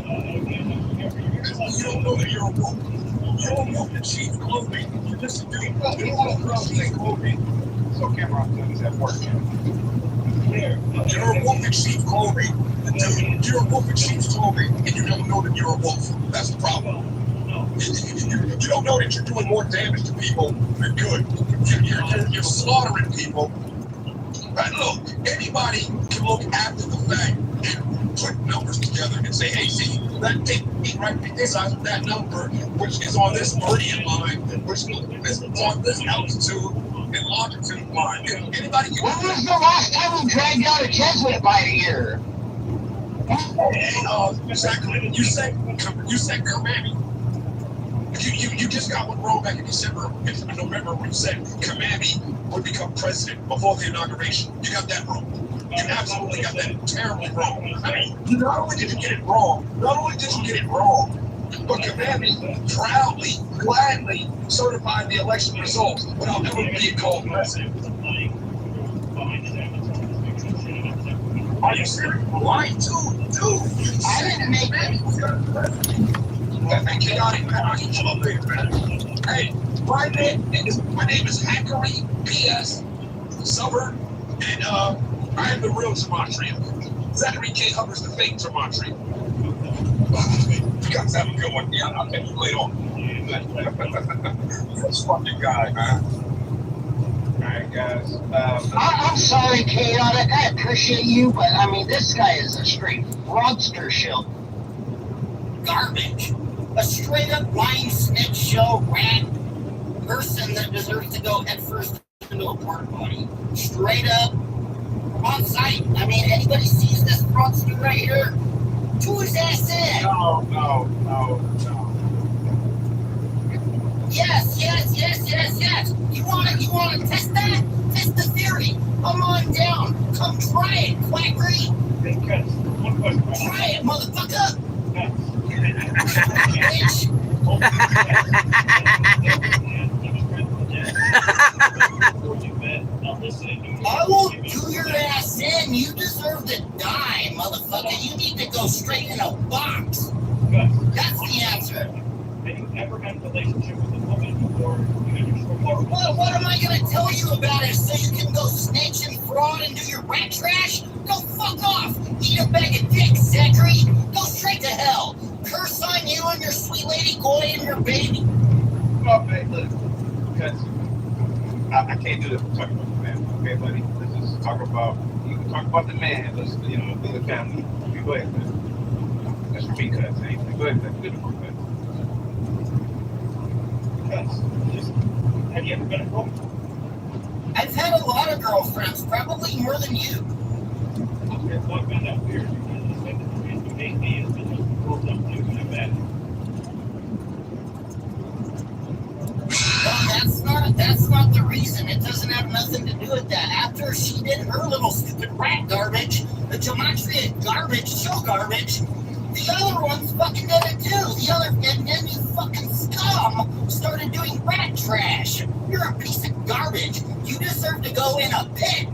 You don't know that you're a woman. You don't know that she's clothing. Listen, dude, you don't know that she's clothing. So camera is at work. You're a wolf in sheep's clothing. Dude, you're a wolf in sheep's clothing, and you don't know that you're a wolf. That's the problem. You don't know that you're doing more damage to people than good. You're slaughtering people. Right? Look, anybody can look after the fact and put numbers together and say, hey, see, that thing right beside that number, which is on this meridian line, which is on this altitude and longitude line. Anybody can. When was the last time you dragged out a Jesuit by a ear? You said Kamami. You just got one wrong back in November when you said Kamami would become president before the inauguration. You got that wrong. You absolutely got that terribly wrong. I mean, not only did you get it wrong, but Kamami proudly, gladly certified the election results without ever being called president. Are you serious? Why, dude? I didn't make it. Hey, chaotic, man. I can come up later, man. Hey, my name is Hackery PS Suburb, and I am the real Gematria. Zachary K. Hubbard's the fake Gematria. You guys have a good one. Yeah, I'll catch you later on. You're a fucking guy, man. Alright, guys. I'm sorry, Chaotic. I appreciate you, but I mean, this guy is a straight fraudster show. Garbage. A straight up lying snitch show rat person that deserves to go headfirst into a porta potty. Straight up on site. I mean, anybody sees this fraudster right here, chew his ass in. No. Yes. You wanna test that? Test the theory. Come on down. Come try it, Quackery. Hey, guys, one question. Try it, motherfucker. Bitch. I won't do your ass in. You deserve to die, motherfucker. You need to go straight in a box. That's the answer. Have you ever had a relationship with a woman before? What am I gonna tell you about it so you can go snitch and fraud and do your rat trash? Go fuck off! Eat a bag of dicks, Zachary! Go straight to hell! Curse on you and your sweet lady Goy and your baby! Oh, man, look. Because I can't do this. We're talking about the man. Okay, buddy? Let's just talk about, you can talk about the man. Let's, be the family. You go ahead, man. That's for me, cuz. Go ahead, man. Good for cuz. Have you ever been a girl? I've had a lot of girlfriends, probably more than you. Okay, so I've been that weird. You hate me is because you pulled up to my bed. No, that's not the reason. It doesn't have nothing to do with that. After she did her little stupid rat garbage, the Gematria garbage, show garbage, the other ones fucking did it too. And then you fucking scum started doing rat trash. You're a piece of garbage. You deserve to go in a pit.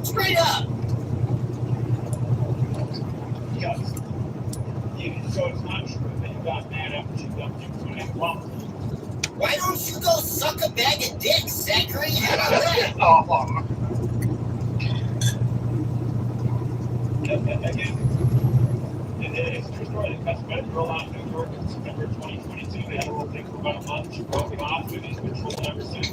Straight up. Yes. So it's not true that you got mad after she dumped you for that lump. Why don't you go suck a bag of dicks, Zachary? How about that? Again, it's a true story. The best met a girl out in New York in September 2022. They had a little thing for about a month. She broke him off, and he's been trouble ever since.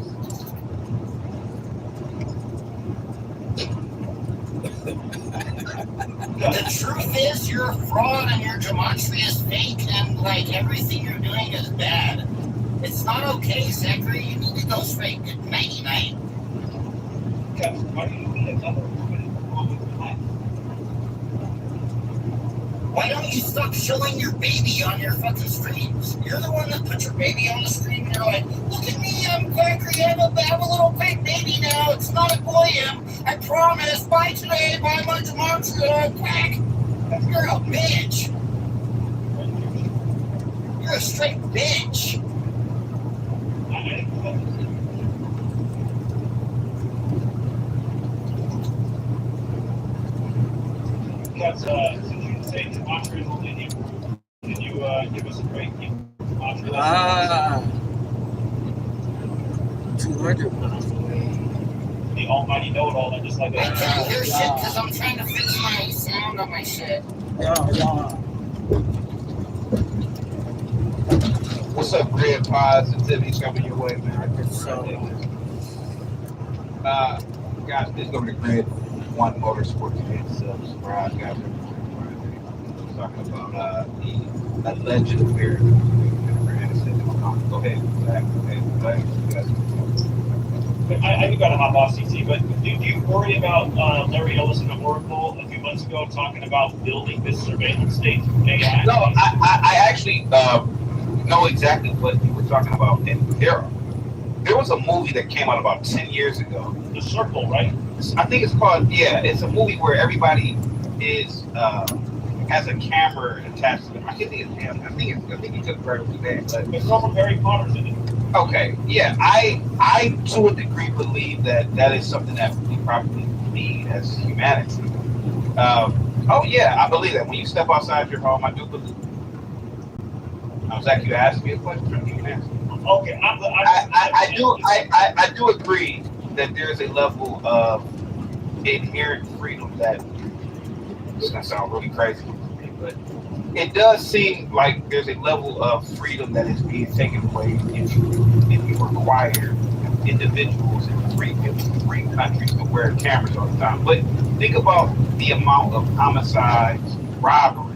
The truth is, you're a fraud and your Gematria is fake, and like everything you're doing is bad. It's not okay, Zachary. You need to go straight. Good nighty night. Because why do you need another woman in the woman's life? Why don't you stop showing your baby on your fucking streams? You're the one that put your baby on the stream, and you're like, look at me, I'm Quackery, I have a little fake baby now. It's not a goyim. I promise. Bye today. Bye, my Gematria. Quack. You're a bitch. You're a straight bitch. Because since you say Gematria is only give us a break? Ah, 200. The almighty know-it-all, and just like I that. can't hear shit because I'm trying to fix my sound on my shit. Yeah. What's up, Greg? Positivity coming your way, man. So, Guys, please go to Grid One Motorsports page. Subscribe, guys. We're talking about the alleged affair. Go ahead. I do got to hop off, CC, but do you worry about Larry Ellison at Oracle a few months ago talking about building this surveillance state through AI? No, I actually know exactly what you were talking about. And there was a movie that came out about 10 years ago. The Circle, right? I think it's called, it's a movie where everybody is has a camera attached to them. I think it's him. I think he took credit for that. But It's all from Harry Potter's in it. okay, yeah, I to a degree believe that is something that we probably need as humanity. Oh yeah, I believe that when you step outside your home, I do believe. Zach, you asked me a question. You can ask. Okay, I do agree that there's a level of inherent freedom that it's gonna sound really crazy to me, but it does seem like there's a level of freedom that is being taken away if you require individuals in three countries to wear cameras all the time. But think about the amount of homicides, robberies,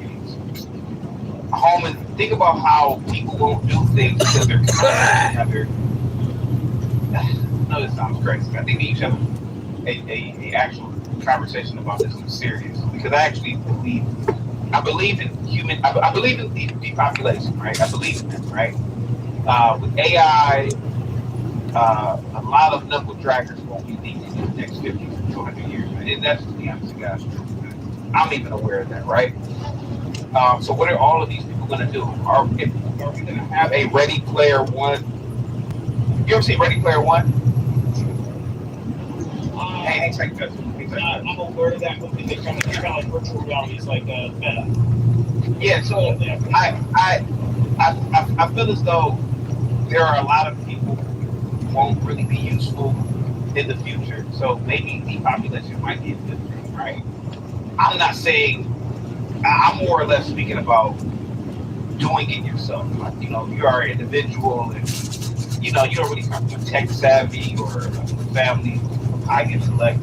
think about how people won't do things because they're together. No, this sounds crazy. I think we should have a actual conversation about this in serious, because I actually believe in depopulation, right? I believe in that, right? With AI, a lot of knuckle draggers won't be needed in the next 50 to 200 years, man. And that's, to be honest, guys, true. I'm even aware of that, right? So what are all of these people going to do? Are we going to have a Ready Player One? You ever seen Ready Player One? Hey, take that. I'm aware of that movie. They're kind of like virtual reality. It's like Meta. Yeah, so I feel as though there are a lot of people who won't really be useful in the future. So maybe depopulation might be a good thing, right? I'm not saying, I'm more or less speaking about doing it yourself. Like, you are an individual and, you don't really come from tech savvy or a family of high intellect.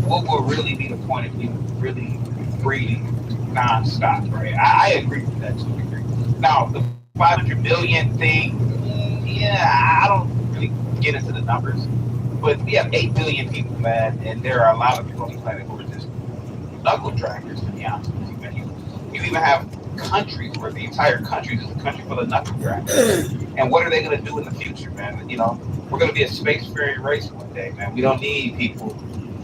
What will really be the point of you really breeding nonstop, right? I agree with that to a degree. Now, the 500 million thing, I don't really get into the numbers, but we have 8 billion people, man, and there are a lot of people on the planet who are just knuckle draggers, to be honest with you, man. You even have countries where the entire country is a country full of knuckle draggers. And what are they going to do in the future, man? We're going to be a spacefaring race one day, man. We don't need people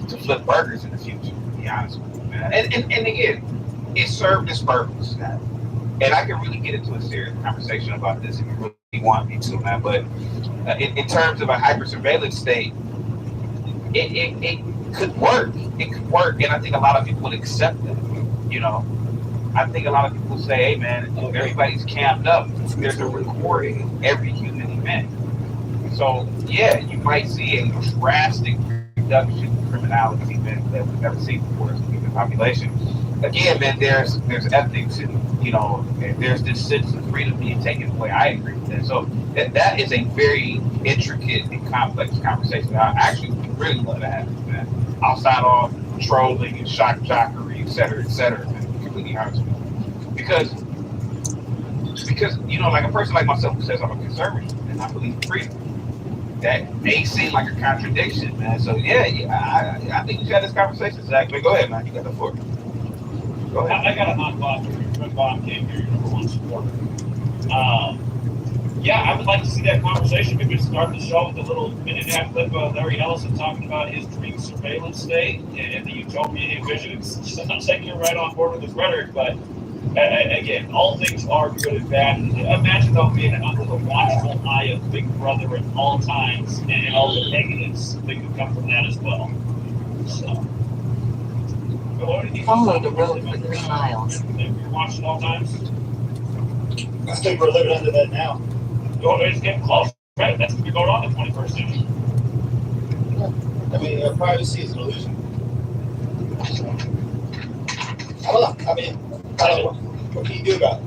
to flip burgers in the future, to be honest with you, man. And again, it served its purpose, man. And I can really get into a serious conversation about this if you really want me to, man. But in terms of a hyper surveillance state, it could work. It could work, and I think a lot of people would accept it. I think a lot of people say, "Hey, man, everybody's camped up. There's a recording of every human event." So yeah, you might see a drastic reduction in criminality that we've never seen before in the human population. Again, man, there's ethics and and there's this sense of freedom being taken away. I agree with that. So that is a very intricate and complex conversation. I actually would really love to have it, man. Outside of trolling and shock jockery, et cetera, man. Completely honest with you. Because like a person like myself who says I'm a conservative and I believe in freedom, that may seem like a contradiction, man. So I think we should have this conversation, Zach. Man, go ahead, man. You got the floor. Go ahead. I got a hot Bob here. When Bob came here, your number one supporter. I would like to see that conversation. Maybe start the show with a little minute-and-a-half clip of Larry Ellison talking about his dream surveillance state and the utopia he envisions. I'm not saying you're right on board with his rhetoric, but again, all things are good and bad. Imagine though being under the watchful eye of Big Brother at all times, and all the negatives that could come from that as well. So, follow the road for 3 miles. You're watching all times. I think we're living under that now. It's getting close, right? That's going on in the 21st century. I mean, privacy is an illusion. I don't know. I mean, I don't know. What can you do about it?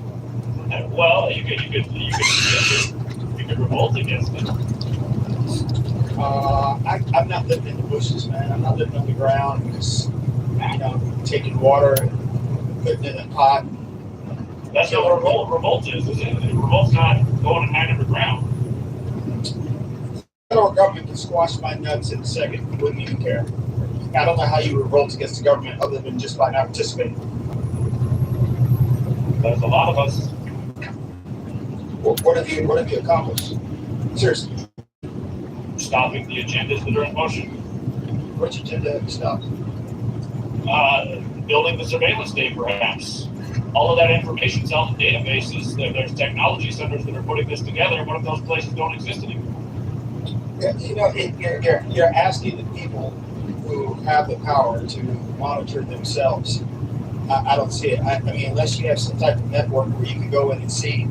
Well, you could revolt against it. I'm not living in the bushes, man. I'm not living on the ground, just taking water and putting it in a pot. That's not what revolt is it? Revolt's not going and hiding underground. The federal government can squash my nuts in a second. Wouldn't even care. I don't know how you revolt against the government other than just by not participating. There's a lot of us. What have you accomplished? Seriously. Stopping the agendas that are in motion. Which agenda have you stopped? Building the surveillance state, perhaps. All of that information's held in databases. There's technology centers that are putting this together. What if those places don't exist anymore? You're asking the people who have the power to monitor themselves. I don't see it. I mean, unless you have some type of network where you can go in and see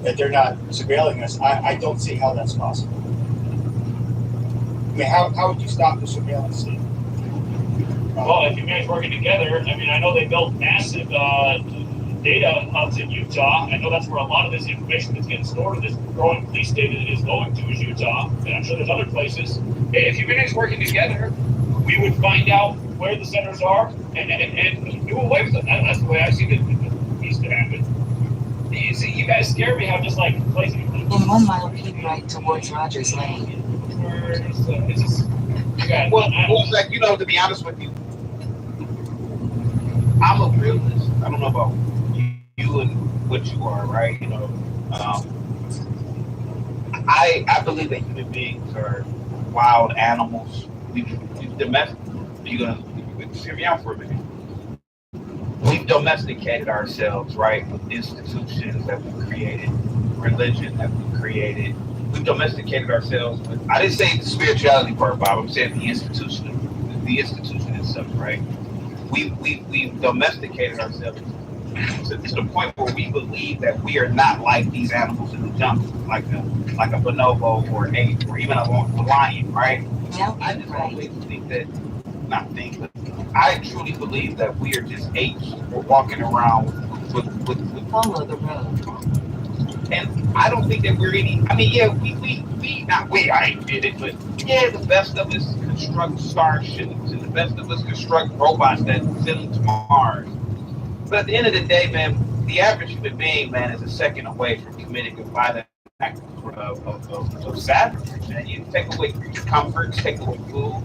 that they're not surveilling us, I don't see how that's possible. I mean, how would you stop the surveillance state? Well, if you guys working together, I mean, I know they built massive data hubs in Utah. I know that's where a lot of this information that's getting stored in this growing police state is going to, is Utah. And I'm sure there's other places. If you guys working together, we would find out where the centers are and do away with them. That's the way I see it needs to happen. You see, you guys scare me how just like places. In 1 mile, keep right towards Rogers Lane. Well, like, to be honest with you, I'm a realist. I don't know about you and what you are, right? I believe that human beings are wild animals. We've domesticated. You're gonna hear me out for a minute. We've domesticated ourselves, right? With institutions that we've created, religion that we've created. We've domesticated ourselves with, I didn't say the spirituality part, Bob. I'm saying the institution itself, right? We've domesticated ourselves to the point where we believe that we are not like these animals in the jungle, like a bonobo or an ape or even a lion, right? I just always think that, but I truly believe that we are just apes. We're walking around with Follow the road. and I don't think that we're any. I mean, yeah, I ain't did it, but yeah, the best of us construct starships, and the best of us construct robots that send them to Mars. But at the end of the day, man, the average human being, man, is a second away from committing a violent act of savagery. Man, you take away comforts, take away food,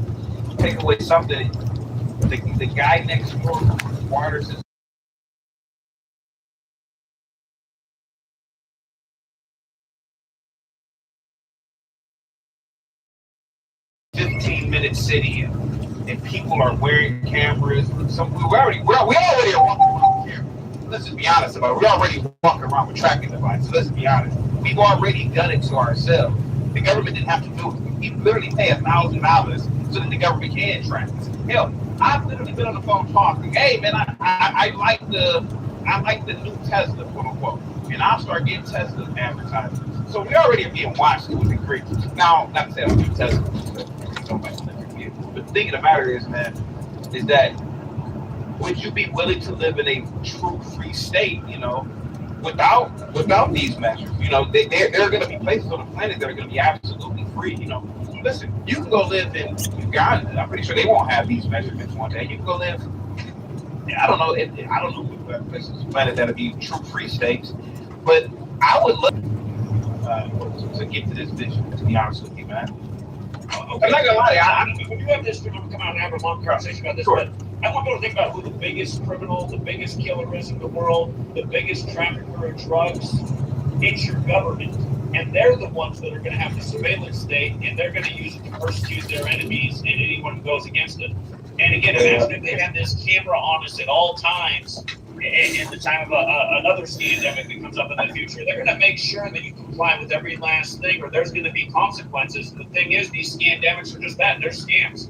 take away something. The guy next door waters his 15-minute city, and people are wearing cameras. We already are walking around with cameras. Let's just be honest about it. We're already walking around with tracking devices. Let's be honest. We've already done it to ourselves. The government didn't have to do it. We literally pay $1,000 so that the government can track us. Hell, I've literally been on the phone talking. Hey, man, I like the new Tesla, quote unquote, and I'll start getting Tesla advertising. So we already are being watched to a degree. Now, not to say I'm Tesla, but the thing of the matter is, man, is that would you be willing to live in a true free state, without these measures? There are going to be places on the planet that are going to be absolutely free. Listen, you can go live in Uganda. I'm pretty sure they won't have these measurements one day. You can go live. I don't know places on the planet that'll be true free states, but I would love to get to this vision. To be honest with you, man. Okay. I'm not gonna lie. When you have this, we're gonna come out and have a long conversation about this. Sure. But I want people to think about who the biggest criminal, the biggest killer is in the world, the biggest trafficker of drugs. It's your government, and they're the ones that are going to have the surveillance state, and they're going to use it to persecute their enemies and anyone who goes against it. And again, imagine if they had this camera on us at all times. In the time of another scandemic that comes up in the future, they're going to make sure that you comply with every last thing, or there's going to be consequences. The thing is, these scandemics are just that. They're scams.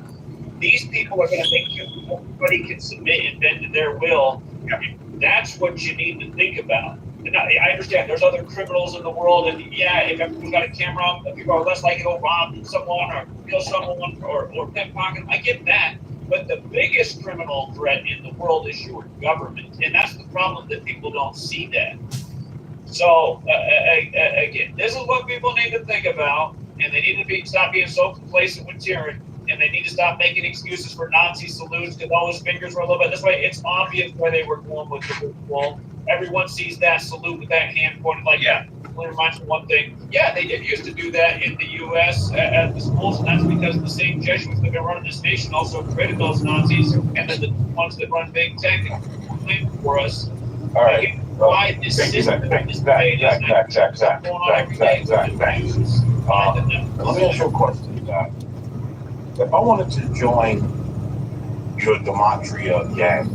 These people are going to make everybody can submit and bend to their will. That's what you need to think about. No, I understand. There's other criminals in the world, and yeah, if everyone's got a camera, people are less likely to go rob someone or kill someone or pickpocket. I get that. But the biggest criminal threat in the world is your government, and that's the problem that people don't see that. So again, this is what people need to think about, and they need to stop being so complacent with tyranny, and they need to stop making excuses for Nazi salutes because all his fingers were a little bit this way. It's obvious where they were going with the ritual. Everyone sees that salute with that hand pointed like, yeah, it reminds me of one thing. Yeah, they did used to do that in the U.S. At the schools, and that's because the same Jesuits that have been running this nation also created those Nazis, and then the ones that run big tech and claim for us. All right. Why this system is made is not going on every day. Let me ask you a question, Zach. If I wanted to join your Gematria gang,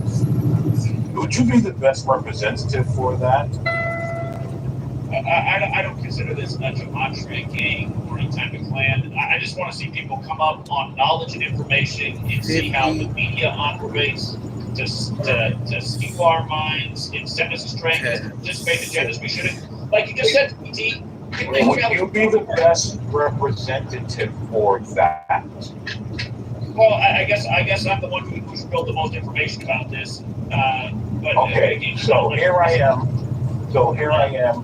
would you be the best representative for that? I don't consider this a Gematria gang or any type of clan. I just want to see people come up on knowledge and information and see how the media operates to steep our minds and send us astray and participate in agendas we shouldn't. Like you just said, Would you be the best representative for that? Well, I guess I'm the one who should build the most information about this. But Okay, again, so here I am.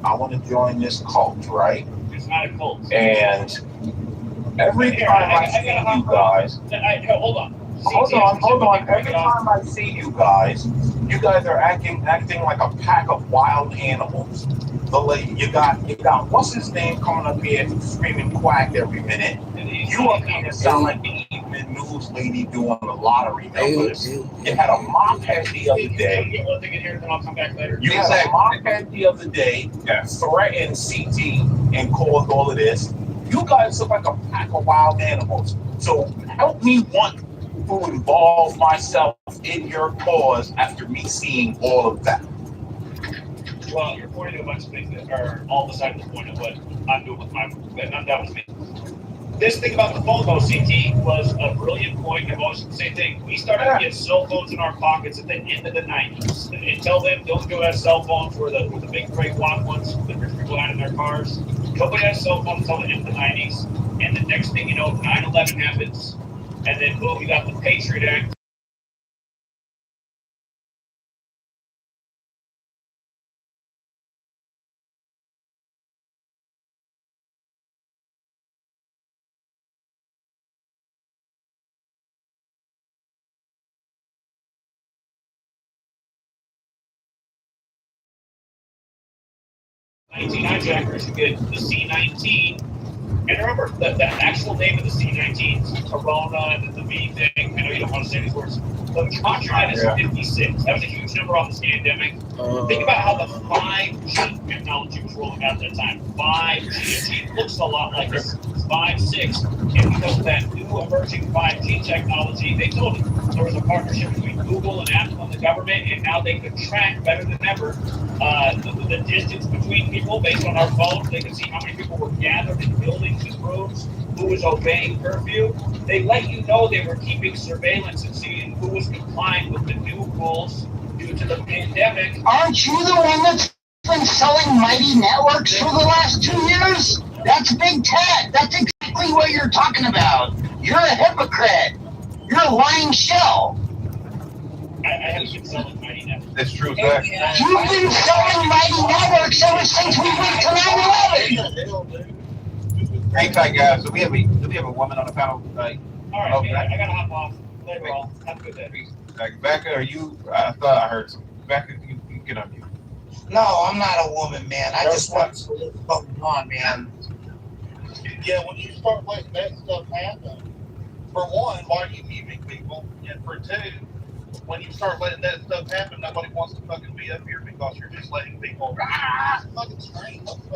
I want to join this cult, right? It's not a cult. And every time I see you guys, hold on. Hold on. Every time I see you guys are acting like a pack of wild animals. You got what's his name coming up here screaming quack every minute. You up here sound like the evening news lady doing the lottery numbers. You had a mophead the other day. Get one thing in here, then I'll come back later. You had a mophead the other day that threatened CT and caused all of this. You guys look like a pack of wild animals. So help me want to involve myself in your cause after me seeing all of that. Well, you're pointing to a bunch of things that are all beside the point of what I'm doing with my work. That was me. This thing about the phone, though, CT, was a brilliant point. I've always said the same thing. We started to get cell phones in our pockets at the end of the 90s. Until then, those people had cell phones were the big gray block ones that rich people had in their cars. Nobody had cell phones until the end of the 90s. And the next thing you know, 9/11 happens. And then, boom, you got the Patriot Act. Hijackers who get the C-19. And remember, the actual name of the C-19, Corona, and the V thing, I know you don't want to say these words, but the contract is 56. That was a huge number on this pandemic. Think about how the 5G technology was rolling out at that time. 5G. It looks a lot like this. 5, 6. And because of that new emerging 5G technology, they told you there was a partnership between Google and Apple and the government, and now they could track better than ever the distance between people based on our phones. They could see how many people were gathered in buildings and rooms, who was obeying curfew. They let you know they were keeping surveillance and seeing who was complying with the new rules due to the pandemic. Aren't you the one that's been selling Mighty Networks for the last 2 years? That's Big Ted. That's exactly what you're talking about. You're a hypocrite. You're a lying shell. I haven't been selling Mighty Networks. That's true, Zach. You've been selling Mighty Networks ever since we went to 9/11. Hang tight, guys. Do we have a woman on the panel tonight? All right, Okay. I gotta hop off. Later on. Have a good day. Becca, are you? I thought I heard some. Becca, you get on mute. No, I'm not a woman, man. I just want to live fucking on, man. Yeah, when you start letting that stuff happen, for one, why are you muting people? And for two, when you start letting that stuff happen, nobody wants to fucking be up here because you're just letting people fucking scream. What the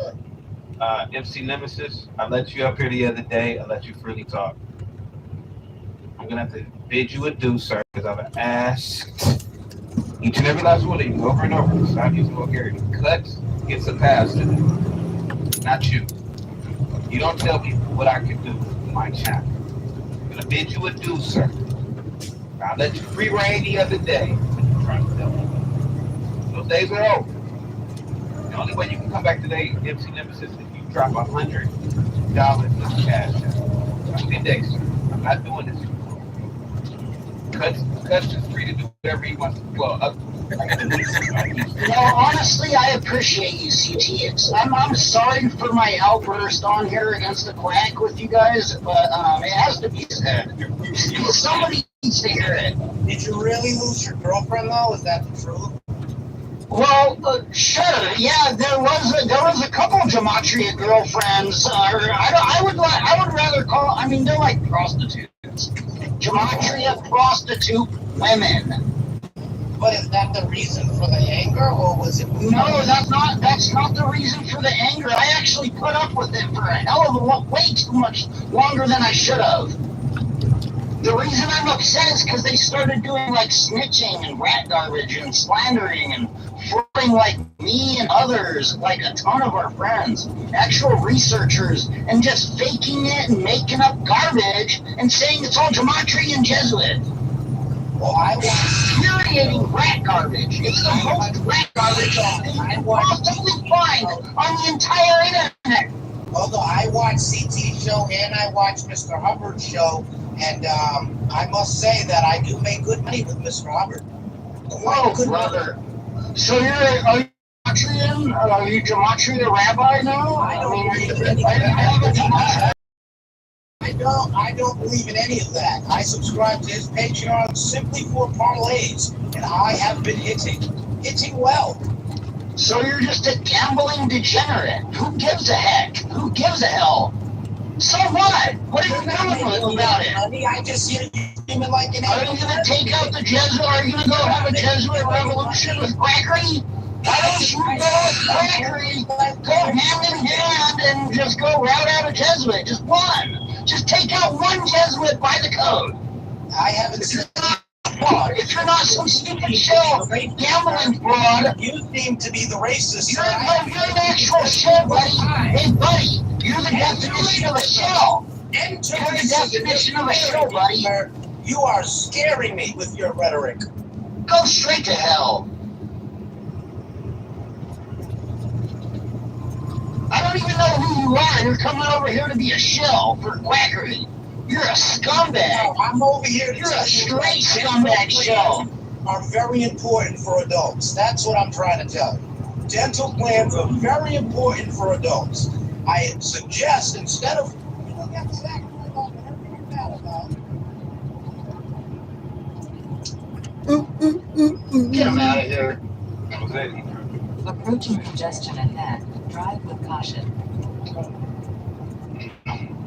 fuck? MC Nemesis, I let you up here the other day. I let you freely talk. I'm gonna have to bid you adieu, sir, because I've asked each and every last one of you over and over to stop using vulgarity. Cut gets a pass today. Not you. You don't tell people what I can do with my channel. I'm gonna bid you adieu, sir. I let you free reign the other day. Those days are over. The Anyway, you can come back today, MC Nemesis, if you drop $100 in cash. 2 days, sir. I'm not doing this anymore. Cuts is free to do whatever he wants to. Well, honestly, I appreciate you, CT. I'm sorry for my outburst on here against the Quack with you guys, but it has to be said. Somebody needs to hear it. Did you really lose your girlfriend though? Is that the truth? Well, sure. Yeah, there was a couple of gematria girlfriends. I would rather call. I mean, they're like prostitutes. Gematria prostitute women. But is that the reason for the anger, or was it? No, that's not the reason for the anger. I actually put up with it for a hell of a way too much longer than I should have. The reason I'm upset is because they started doing like snitching and rat garbage and slandering and fooling like me and others, like a ton of our friends, actual researchers, and just faking it and making up garbage and saying it's all gematria and Jesuit. Well, I was infuriating rat garbage. It's the most rat garbage you can possibly find on the entire internet. Although I watch CT show and I watch Mr. Hubbard's show, and I must say that I do make good money with Mr. Hubbard. Oh, brother. So are you Gematria? Are you Gematria Rabbi now? I don't believe in any of that. I subscribe to his Patreon simply for parlays, and I have been hitting well. So you're just a gambling degenerate. Who gives a heck? Who gives a hell? So what? What are you doing about it? I just see it like an. Are you gonna take out the Jesuit? Are you gonna go have a Jesuit revolution with quackery? Why don't you go with quackery? Go hand in hand and just go route out a Jesuit. Just one. Just take out one Jesuit by the code. I haven't seen. If you're not some stupid shell gambling fraud, you seem to be the racist. You're an actual shell, buddy. Hey, buddy, you're the definition of a shell. You're the definition of a shell, buddy. You are scaring me with your rhetoric. Go straight to hell. I don't even know who you are. You're coming over here to be a shell for quackery. You're a scumbag. No, I'm over here to You're a straight scumbag shell. Are very important for adults. That's what I'm trying to tell you. Dental plans are very important for adults. I suggest instead of get him out of here. Approaching congestion ahead. Drive with caution.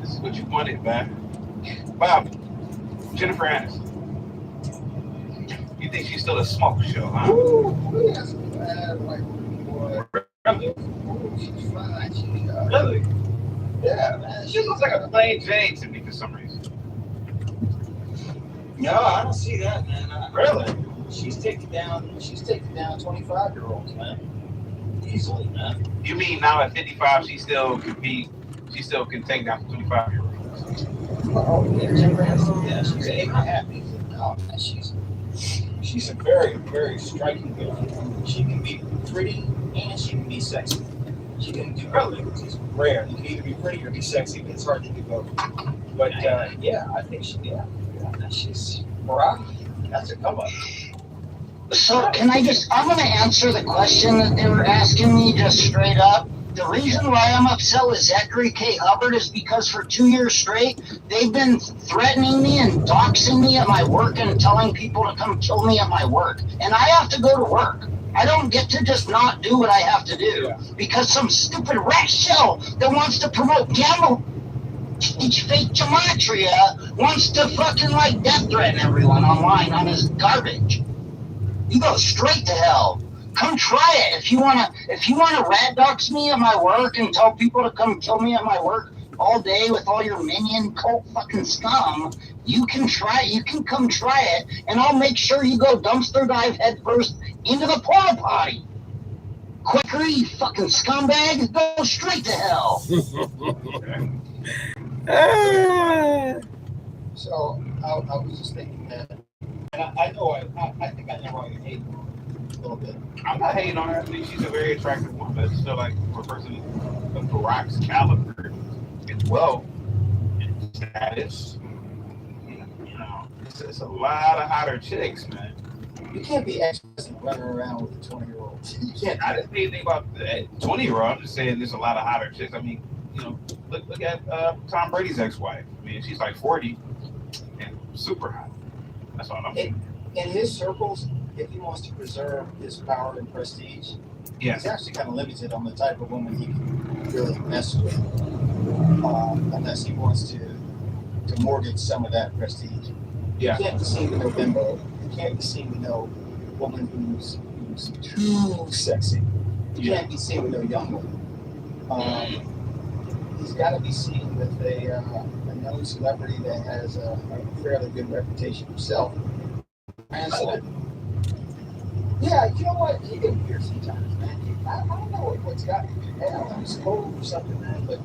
This is what you wanted, man. Bob, Jennifer Aniston. You think she's still a smoke show, huh? Ooh, that's bad, like, boy. Really? Yeah, man. She looks like a plain Jane to me for some reason. No, I don't see that, man. Really? She's taking down 25-year-olds, man. Easily, man. You mean now at 55 she still can take down 25-year-olds? Oh, yeah, she's 8.5. No, she's a very, very striking girl. She can be pretty and she can be sexy. She can do both, which is rare. You can either be pretty or be sexy, but it's hard to do both. But yeah, I think she's Barack. That's a come up. So I'm going to answer the question that they were asking me just straight up. The reason why I'm upset with Zachary K. Hubbard is because for 2 years straight, they've been threatening me and doxing me at my work and telling people to come kill me at my work. And I have to go to work. I don't get to just not do what I have to do because some stupid rat shell that wants to promote fake gematria wants to fucking like death threaten everyone online on his garbage. You go straight to hell. Come try it. If you wanna rat dox me at my work and tell people to come kill me at my work all day with all your minion cult fucking scum, you can try it. You can come try it, and I'll make sure you go dumpster dive head first into the porta potty. Quicker, you fucking scumbag. Go straight to hell. So I was just thinking that, and I know I think I know why you hate her. a little bit. I'm not hating on her. I think she's a very attractive woman. I just feel like for a person of Barack's caliber as well, and status, you know, it's a lot of hotter chicks, man. You can't be ex-president running around with a 20-year-old. You can't. I didn't say anything about the 20-year-old. I'm just saying there's a lot of hotter chicks. I mean, you know, look at Tom Brady's ex-wife. I mean, she's like 40 and super hot. That's all I'm saying. In his circles, if he wants to preserve his power and prestige, Yeah. he's actually kind of limited on the type of woman he can really mess with, unless he wants to mortgage some of that prestige. Yeah. You can't be seen with no bimbo. You can't be seen with no woman who's too sexy. You can't be seen with no young woman. He's got to be seen with a known celebrity that has a fairly good reputation himself. And so, yeah, you know what? He get weird sometimes, man. I don't know what's got him. I don't know, he's cold or something, man. But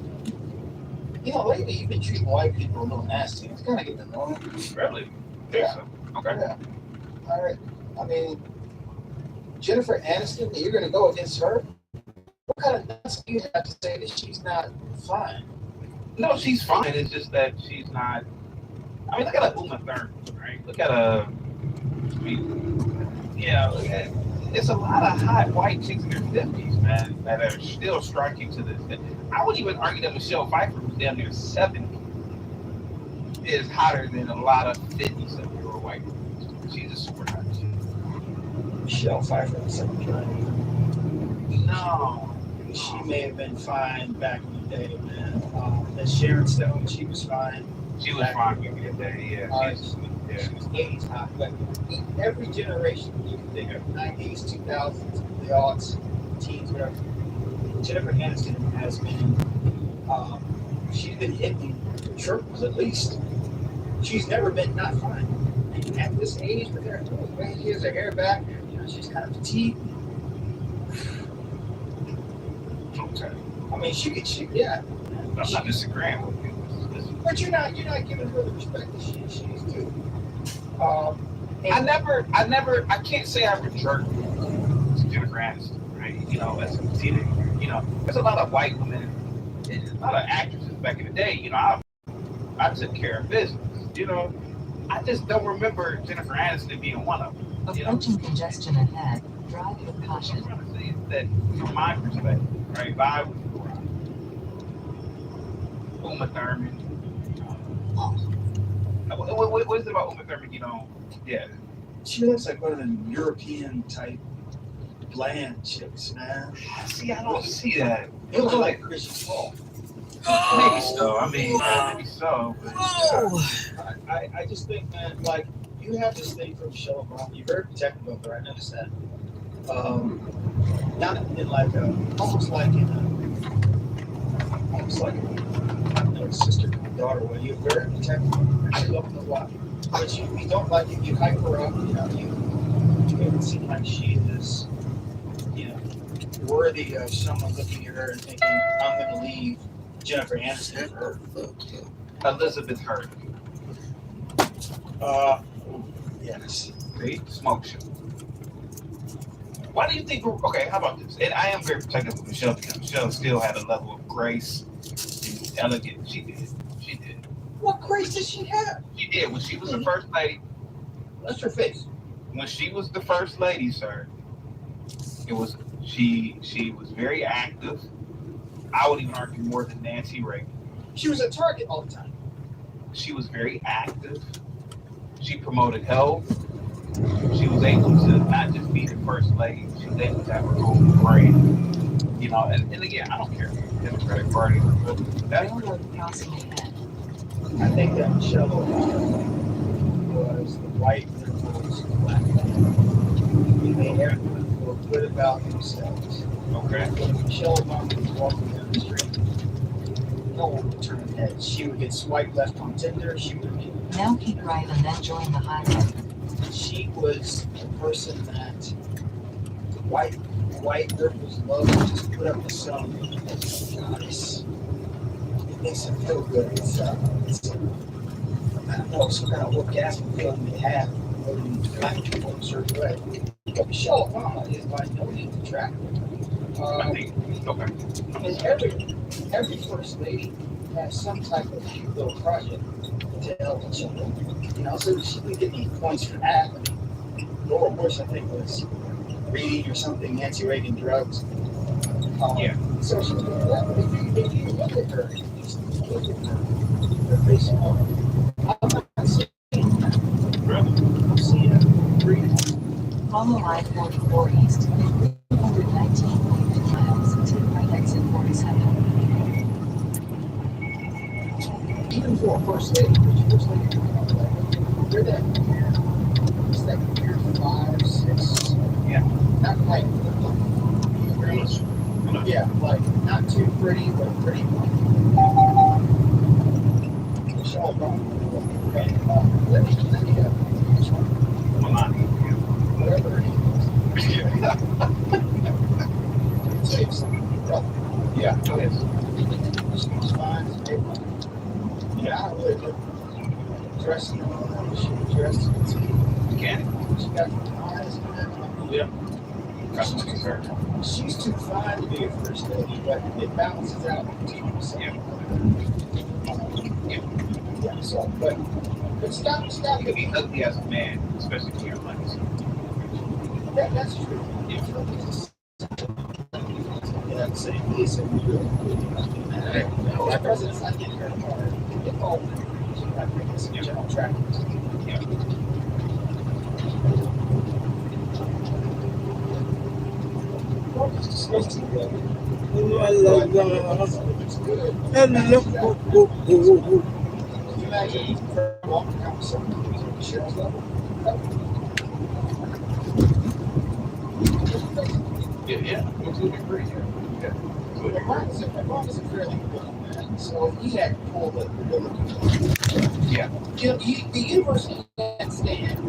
you know, lately you've been treating white people a little nasty. It's kind of getting annoying. Really? Yeah. So. Okay. Yeah. All right. I mean, Jennifer Aniston, you're going to go against her? What kind of nuts do you have to say that she's not fine? No, she's fine. It's just that she's not. I mean, look at Uma Thurman, right? Look at I mean, yeah, look at, it's a lot of hot white chicks in their 50s, man, that are still striking to this day. I would even argue that Michelle Pfeiffer, who's damn near 70, is hotter than a lot of 50-something-year-old white women. She's a super hot chick. Michelle Pfeiffer is something. No. She may have been fine back in the day, man. And Sharon Stone, she was fine. She was fine back in the day, yeah. She was 80s hot, but every generation you can think of, 90s, 2000s, the aughts, teens, whatever. Jennifer Aniston has been, she's been hitting triples at least. She's never been not fine. And at this age, with her, the way she has her hair back, you know, she's kind of petite. Okay. I mean, yeah. I'm not disagreeing with you. But you're not giving her the respect that she's due. I can't say I revert to Jennifer Aniston, right? You know, as a teenager, you know, there's a lot of white women, and a lot of actresses back in the day, you know, I took care of business, you know. I just don't remember Jennifer Aniston being one of them. Approaching congestion ahead, drive with caution. What I'm trying to say is that, from my perspective, right, vibe with Uma Thurman. What is it about Uma Thurman, you know? Yeah. She looks like one of the European type bland chicks, man. See, I don't see that. It looks like Christian Paul. Maybe so. I mean, maybe so. But, I just think, man, like, you have this thing from Michelle Obama. You're very protective of her. I noticed that. Not in like a, almost like I don't know, sister, daughter way. You're very protective. I love her a lot. But you don't like it. You hype her up. You know, you make it seem like she is, you know, worthy of someone looking at her and thinking, I'm going to leave Jennifer Aniston for her. Elizabeth Hurd. Yes. See? Smoke show. Why do you think okay, how about this? And I am very protective of Michelle because Michelle still had a level of grace and elegance. She did. What grace did she have? She did. When she was the first lady. That's her face. When she was the first lady, sir, it was she was very active. I would even argue more than Nancy Reagan. She was at Target all the time. She was very active. She promoted health. She was able to not just be the first lady, she was able to have her own brand. You know, and again, I don't care if the Democratic Party, but that's Crossing ahead. I think that Michelle Obama was the white liberals' black man. They made everyone feel good about themselves. okay. When Michelle Obama was walking down the street, no one would turn her head. She would get swiped left on Tinder. She would get. Now keep right and then join the highway. She was a person that the white liberals love to just put up with some goddess. It makes them feel good. I don't know, some kind of orgasmic feeling they have. promoting black people in a certain way. But Michelle Obama is by no means attractive. I think, okay. And every first lady has some type of cute little project to help each other. You know, so she can get any points for that. Laura Bush, I think, was reading or something, Nancy Reagan drugs. Yeah. So she's doing that. But if you look at her, just look at her face. I'm not seeing that. Really? I'm seeing green. Follow I-44 East, 319.8 miles, to right exit 47. Even for a first lady, you're that it's like year 5, 6. Yeah. Not like yeah, like not too pretty, but pretty. Michelle Obama. Okay. Let me have Melania. whatever her name is. Say something. Yeah, go ahead. She's fine. Yeah, I don't really look dressed. She dressed. Mechanic. She got the eyes. Yeah. Customer concern. She's too fine to be a first lady, but it balances out. Yeah. Yeah. So, but stop. You could be ugly as a man, especially for your legs. That's true. Yeah. Yeah, the same place and we really. My president's not getting her car. Get all the I think it's general traffic. Yeah. It's supposed to be good. Hello. Can you imagine walking down with someone who's on the sheriff's level? Yeah. Completely agree. Yeah. Obama's a fairly good man, so he had pulled the ability. Yeah. You know, the university can't stand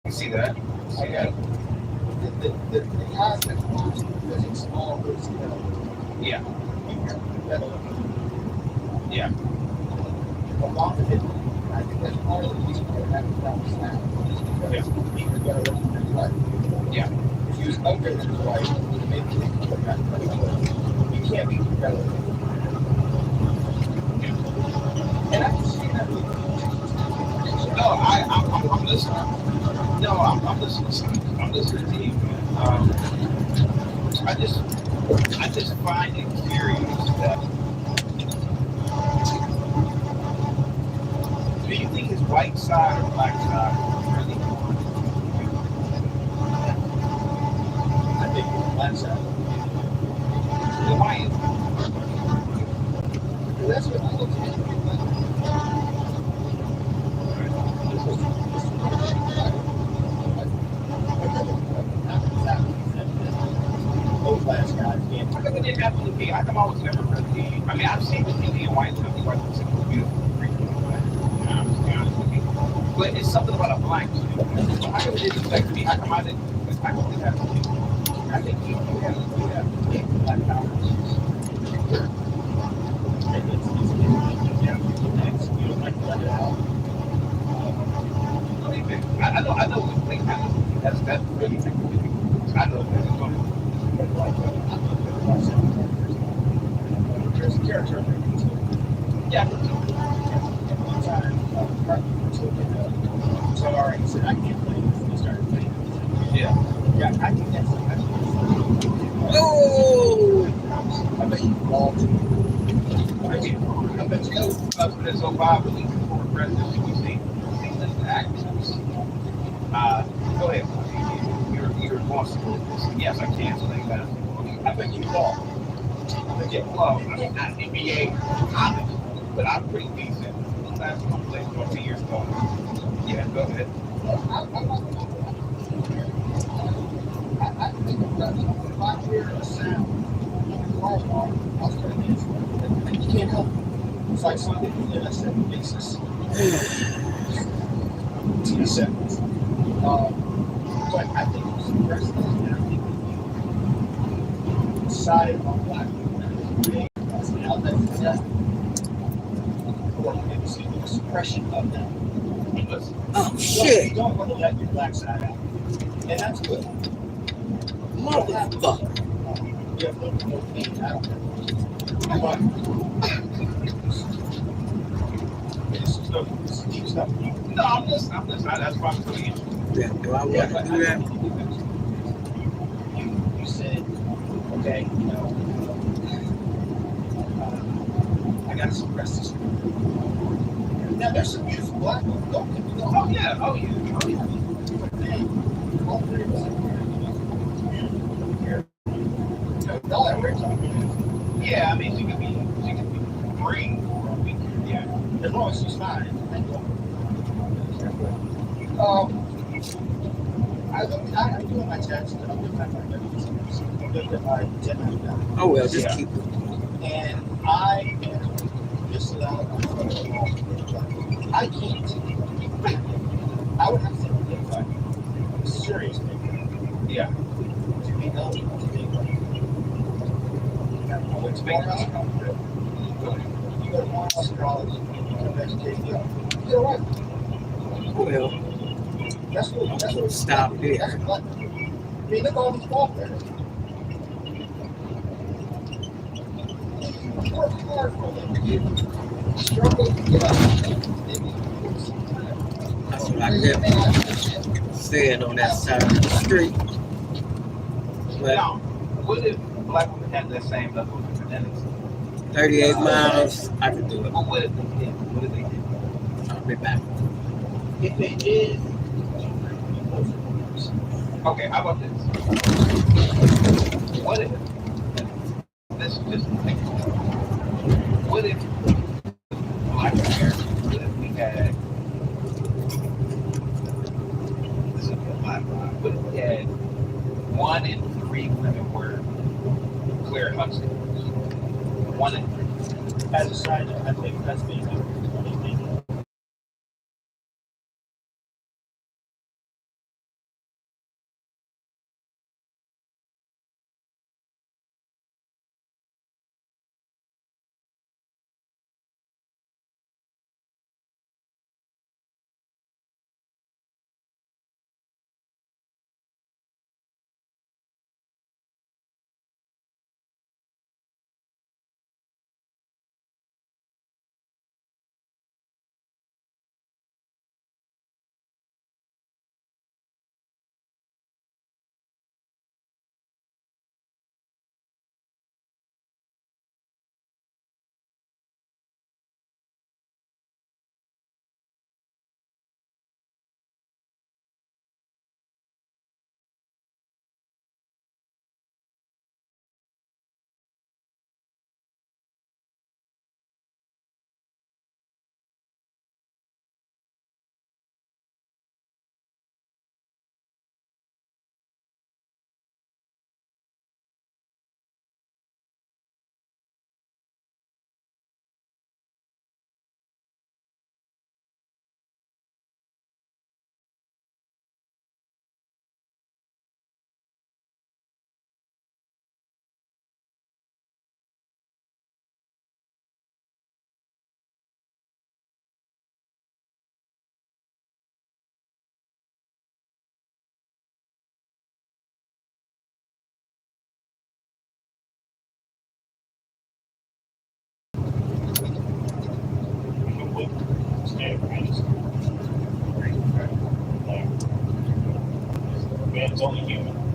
You see that? I got the cosmic quantum physics all goes together. Yeah. Yeah. Obama didn't. I think that's part of the reason why we're having problems now. Because he was better looking than his wife. Yeah. If he was uglier than his wife, maybe he could have gotten better. You can't be better. And I can see that. No, I'm listening. No, I'm listening. I'm listening to you, man. I just find it curious that. Do you think his white side or black side is really more? I think it's black side. Then why is Because that's what I look at. Those last guys can't. How come it didn't have to be? How come I was never really? I mean, I've seen the Indian white stuff. White looks like a beautiful freaking black. I'm just being honest with you. But it's something about a black too. So how come it didn't affect me? How come I didn't? How come it have to be? I think you have black power. You don't like to let it out. I know. That's really. I know that's funny. There's a character in there. Yeah. One time, Sorry, he said, I can't play this. And he started playing. Yeah. Yeah, I think that's Oh! I bet you balled. I bet you know, President Obama, when he was former president, we see these actors. Go ahead. You're responsible for this. Yes, I can. So thank God. I bet you balled. Well, I'm not NBA comic, but I'm pretty decent. Last time I played 20 years ago. Yeah, go ahead. I think if I hear a sound, I'll start dancing. And you can't help it. It's like something that I said makes us 10 seconds. But I think it's the president, and I think he decided on black people. That's an outlet for that. Or if see the suppression of that. Oh, You shit. don't want to let your black side out. And that's good. Motherfucker. You have little more things out there. But it's deep stuff. No, I'm just, that's why I'm putting it. Yeah, do I want to do that? You said, okay, I gotta suppress this. Now there's some beautiful black ones. Don't get me wrong. Oh yeah. But man, all three of us here. Y'all have rich on me. Yeah, I mean, she could be green. Yeah, as long as she's fine. Thank you. I'm doing my taxes. I'm doing my taxes. I'm doing my 1099. Oh, well, just Yeah. keep it. And I am just allowed. I can't. I would have to take like serious thing. Yeah. To be eligible to take like. What's big? You go to Morehouse College, you educate you. You're right. Well, That's what stop there. That's what. I mean, look at all these ball players. You work hard for them. You struggle to get up. That's what I kept saying on that side of the street. But Now, what if black women had that same level of independence? 38 miles, I could do it. But what if they did? What if they did? I'll be back. If they did, Okay, how about this? What if this just think what if black America, what if we had this would be a lot, what if we had 1 in 3 women were Claire Huxtable? 1 in 3. as a side note, I think that's being done. Man's only human.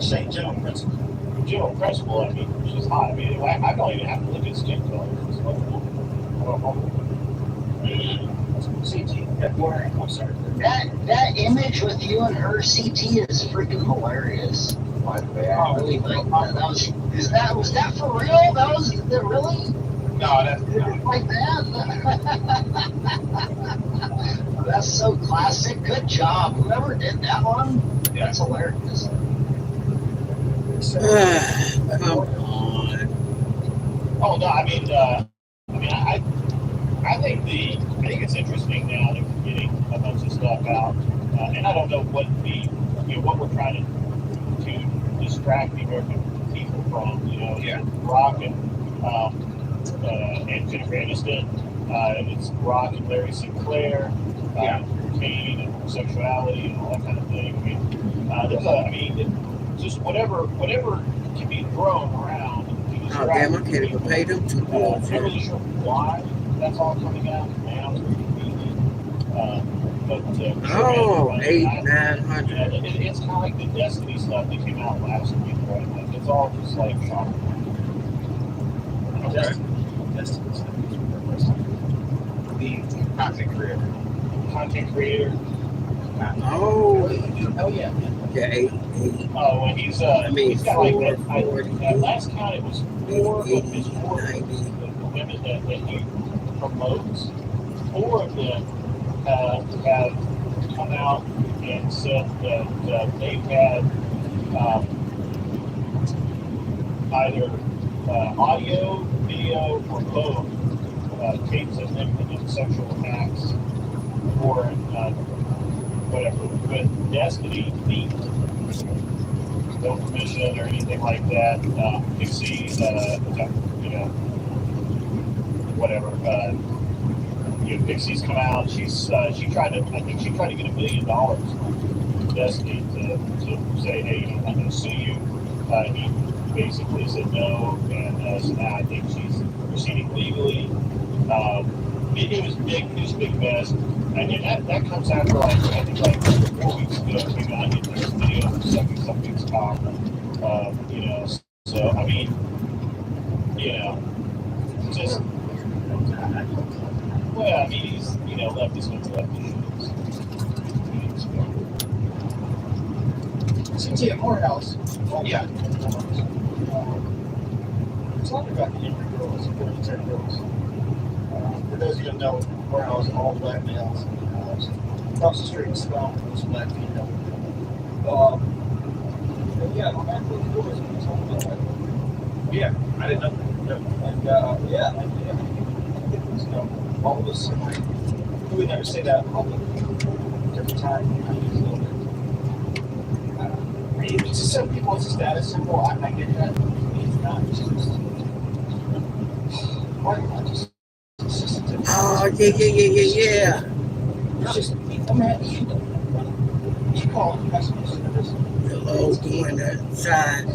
Same general principle. General principle, I mean, she's hot. I mean, I don't even have to look at skin color. It's like, CT, I'm sorry. That image with you and her CT is freaking hilarious. By the way, I really like that. Was that for real? That really? No, that's Like that? That's so classic. Good job. Whoever did that one, that's hilarious. Come on. oh no, I think it's interesting now that we're getting a bunch of stuff out, and I don't know what what we're trying to distract the American people from. Brock and Jennifer Aniston It's Rock and Larry Sinclair, cocaine and homosexuality and all that kind of thing. Just whatever can be thrown around. Oh, damn, I can't even pay them $2. I'm not really sure why that's all coming out now. It's very convenient. Oh, anyway, 800-900. It's kind of like the Destiny stuff that came out last week, right? Like, it's all just like shocking. Okay. Destiny stuff. The content creator. Content creator. Oh, Oh yeah. yeah, 8. Oh, and he's he's got like at last count it was 4 of his 4 the women that he promotes. 4 of them have come out and said that they've had either audio, video, or both tapes of them committing sexual acts or whatever. With Destiny leaked, no permission or anything like that. Pixie, whatever. Pixie's come out. She tried to get $1 million from Destiny to say, hey, I'm going to sue you. He basically said no, and so now I think she's proceeding legally. It was big. It was a big mess. And that comes after I think 4 weeks ago it came out. There's a video of sucking something's cock. So I mean, just. Well, I mean, he's left his shoes. CT at Morehouse. Yeah. Talking about the Henry girls, the 10 girls. For those of you who know, Morehouse, all black males. Across the street, Scott, was black female. But yeah, I'm back with the doors when we talk about that. Yeah, I didn't know. And it was, all of us, we would never say that in public. Different time, it's just some people, it's a status symbol. I get that. It's not. It's just, why not just? It's just. Oh, yeah. It's just. I'm at you. You call it customer service. Hello, doing that side.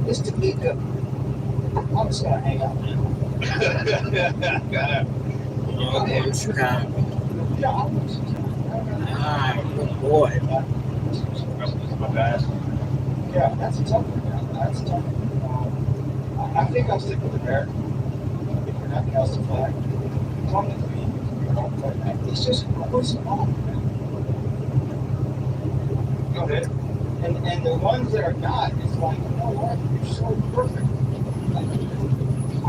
It's to be the. I'm just gonna hang out, man. Oh, Chicago. Yeah, I'm just. Ah, good boy. Yeah, that's a tough one, man. That's a tough one. I think I'll stick with the bear. If you're nothing else to flag, talk to me. It's just what's wrong, man. Go ahead. And the ones that are not, it's like, you know what? You're so perfect.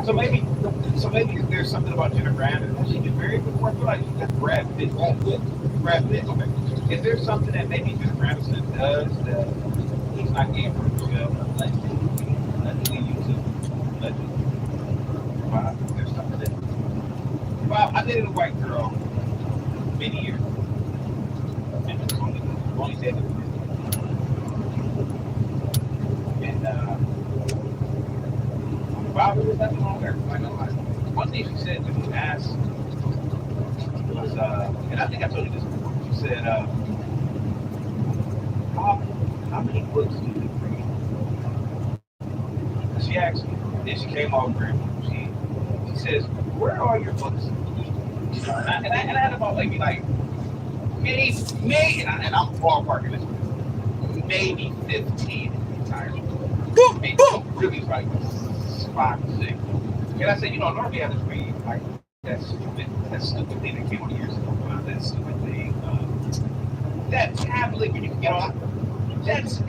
So maybe there's something about Jennifer Aniston. She did very good work. Like Brad Pitt. Okay. Is there something that maybe Jennifer Aniston does that he's not getting from the show? Like YouTube. Wow, there's something that. Well, I dated a white girl many years ago, and it's only dated. And wow, there was nothing wrong there. One thing she said when you asked was, and I think I told you this before. She said, "How many books do you read?" She asked me. Then she came off her. She says, "Where are your books?" And I had about maybe and I'm ballparking this, maybe 15 entire. Maybe really like 5 or 6. And I said, normally I just read like that stupid thing that came on years ago. That stupid thing. That tablet when you can get on. That's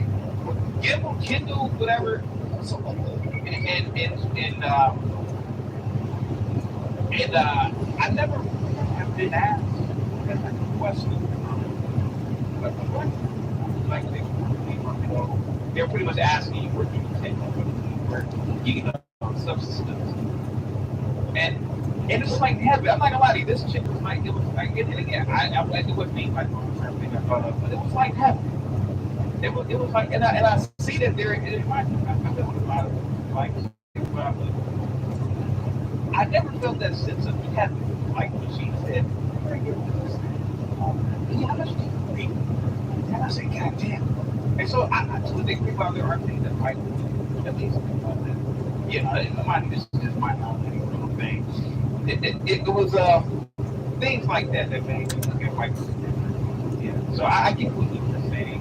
Kindle, whatever. And I never have been asked that question. But what? Like they're pretty much asking you where you can take substance. And it's like heavy. I'm not gonna lie to you. This chick was like, it was like, and again, I it wasn't me, like everything I thought of, but it was like heavy. It was like, and I see that there. It reminds me. I've been with a lot of like, I never felt that sense of heaven, like when she said, yeah, let's do it. And I said, God damn. And so I to a degree, while there are things that might at least you know, it might not be real things. It was things like that that made me look at white people. Yeah. So I get what you're saying.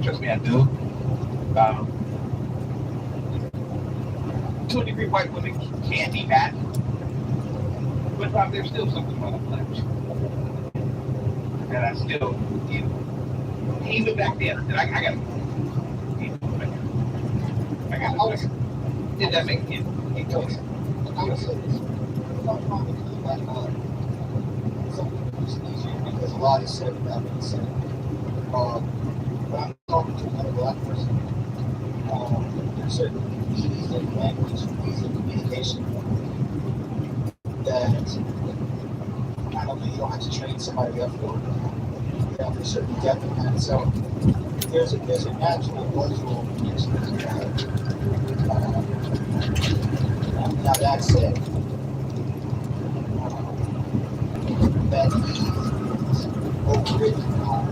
Trust me, I do. To a degree, white women can be bad, but there's still something about a black chick. And I still, you know, even back then, I got did that make it? I would say this. Because a lot is said without being said. When I'm talking to another black person, there's certain ease of language, ease of communication that I don't think you don't have to train somebody up for. You have a certain depth in that. So there's a natural cultural connection that you have. Now that said, that ease is overridden on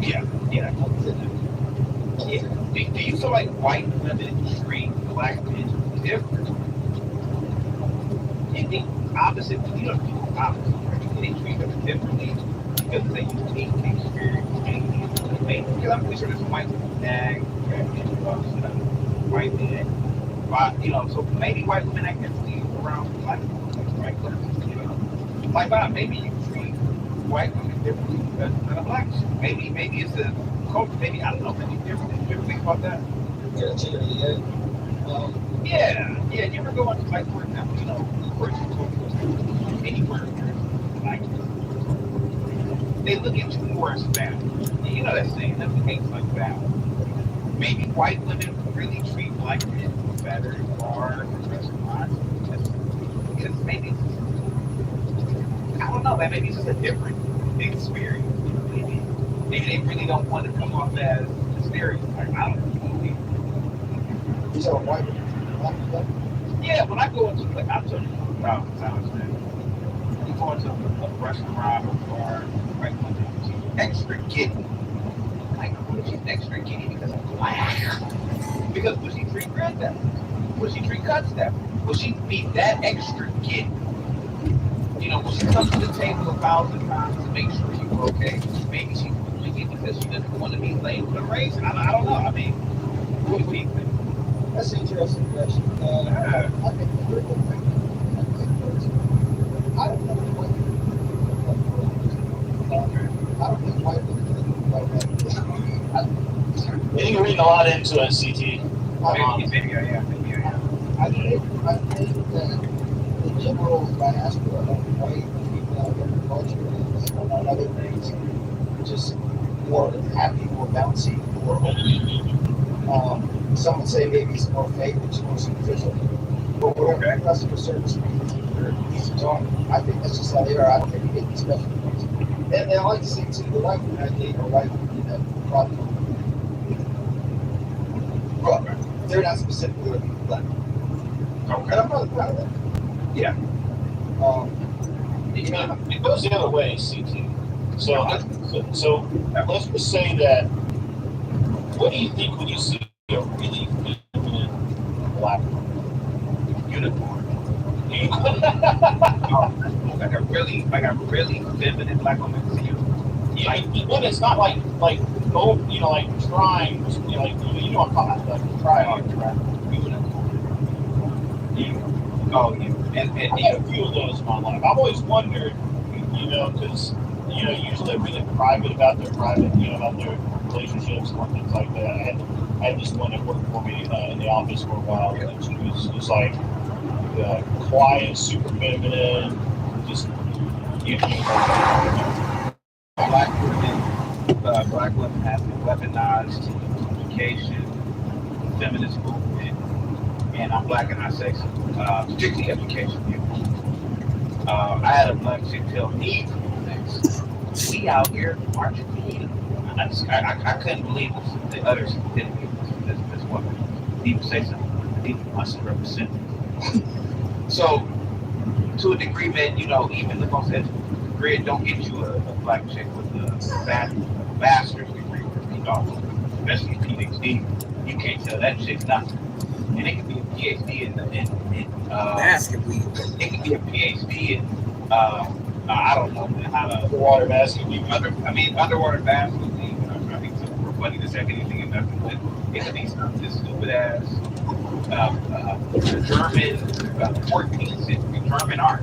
Yeah. Do you feel like white women treat black men different? You think opposite? You don't think opposite. They treat them differently because they unique experience. Because I'm pretty sure there's white dad, white men. You know, so maybe white women act differently around black women, right? You know, like maybe you treat white women differently than a black. Maybe it's a culture. Maybe I don't know. Maybe different. You ever think about that? Yeah. You ever go into, like, for example, you know, anywhere like they look at you more as family. You know that saying, that behaves like family. Maybe white women really treat black men better or restaurants. Because maybe, I don't know, man, maybe it's just a different experience. Maybe they really don't want to come off as a stereotype. I don't know. So white women. Yeah, when I go into, like, I'm talking about times, man. You go into a restaurant or bar, right? She's extra giddy. Like, she's extra giddy because of black. Because will she treat red that way? Will she treat cuts that way? Will she be that extra giddy? You know, will she come to the table 1,000 times to make sure you're okay? Maybe she's giddy because she doesn't want to be late with a race. I don't know. I mean, what do you think? That's an interesting question. I think we're going to I don't think white women like that. You're reading a lot into it, CT. Maybe I am. I think that the general diaspora of white people out there, culture is, among other things, just more happy, more bouncy, more open. Some would say maybe it's more fake, it's more superficial. But whatever customer service means, they're easy talking. I think that's just how they are. I don't think you get these special things. And I like to say too, the white women I date are white women that probably they're not specifically looking for black. Okay. And I'm really proud of that. Yeah. It goes the other way, CT. So let's just say that. What do you think when you see a really feminine black unicorn? like a really feminine black woman. Yeah, but it's not like oh, you know, like trying, you know, like you know, I'm talking about like trying. Oh, yeah. And I had a few of those in my life. I've always wondered, you know, because you know, usually they're really private about their about their relationships and things like that. I had this one that worked for me in the office for a while, and she was just like quiet, super feminine, just Black women have been weaponized education, feminist movement, and I'm black and not sexy, particularly education. I had a black chick tell me things. we out here marching for you. I couldn't believe the others didn't this woman even say something. They must represent. So, to a degree, man, you know, even the most educated degree don't get you a black chick with a bachelor's degree, you know, especially a PhD. You can't tell that chick nothing. And it could be a PhD in Basketball. it could be a PhD in I don't know, man, how to Underwater basket. underwater basket. I think it's more funny to say anything in nothing, but it could be something stupid as German 14th century German art.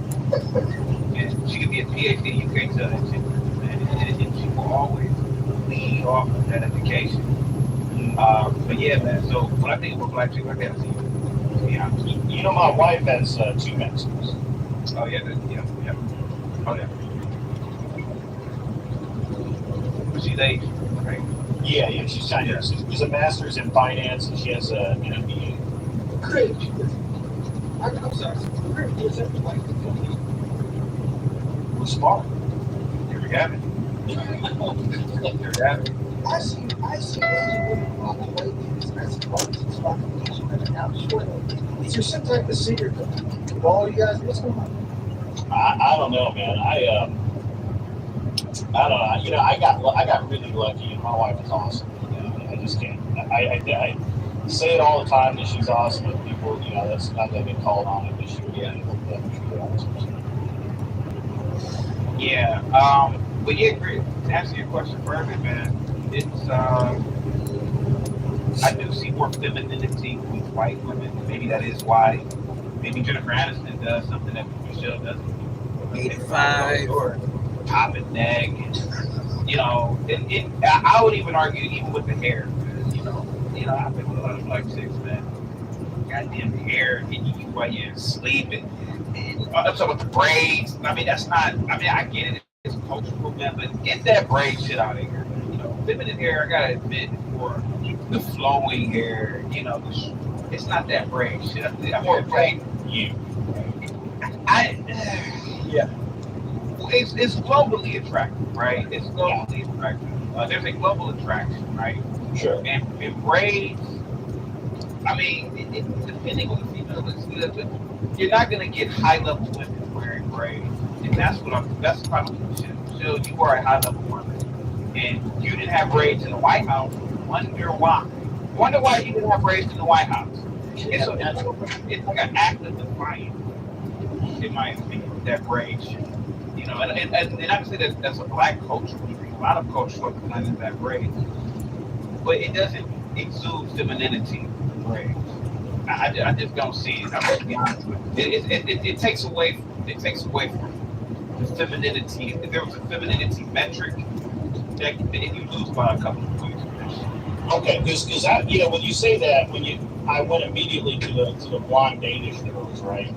And she could be a PhD. You can't tell that shit. And she will always lead off of that education. But yeah, man. So when I think about black chicks, I gotta see. Yeah. You know, my wife has 2 masters. Oh yeah, yeah. Oh yeah. She's Asian, right? Yeah, she's Chinese. She's a master's in finance, and she has an MBA. Great. I'm sorry. Where is that like? We're smart. Here we have it. Here we have it. I see women on the way in this message box. I'm sure is there some type of secret to all you guys? What's going on? I don't know, man. I don't know. You know, I got really lucky, and my wife is awesome. You know, I just can't. I say it all the time that she's awesome, and people, you know, that's not that I get called on it, but she really awesome. Yeah. But yeah, great. To answer your question further, man, it's I do see more femininity with white women. Maybe that is why. Maybe Jennifer Aniston does something that Michelle doesn't. 85. Or top and neck, and, you know, I would even argue even with the hair. You know, I've been with a lot of black chicks, man. Goddamn hair hitting you while you're sleeping. I'm talking about the braids. I mean, that's not. I mean, I get it. It's cultural, man, but get that braid shit out of here. You know, feminine hair. I gotta admit, for the flowing hair, you know, it's not that braid shit. I'm more braid. Yeah. It's globally attractive, right? It's globally attractive. There's a global attraction, right? Sure. And braids, I mean, depending on the female, it's good, but you're not gonna get high level women wearing braids, and that's probably Jill, you are a high level woman, and you didn't have braids in the White House. Wonder why? Wonder why you didn't have braids in the White House? It's like an act of defiance, in my opinion, that braid shit. You know, and I can say that's a black culture. A lot of cultures are behind that braid, but it doesn't exude femininity. Braids. I just don't see it. I'm gonna be honest with you. It takes away from the femininity. If there was a femininity metric, that you lose by a couple of points. Okay, because I, you know, when you say that, I went immediately to the blonde Danish girls, right?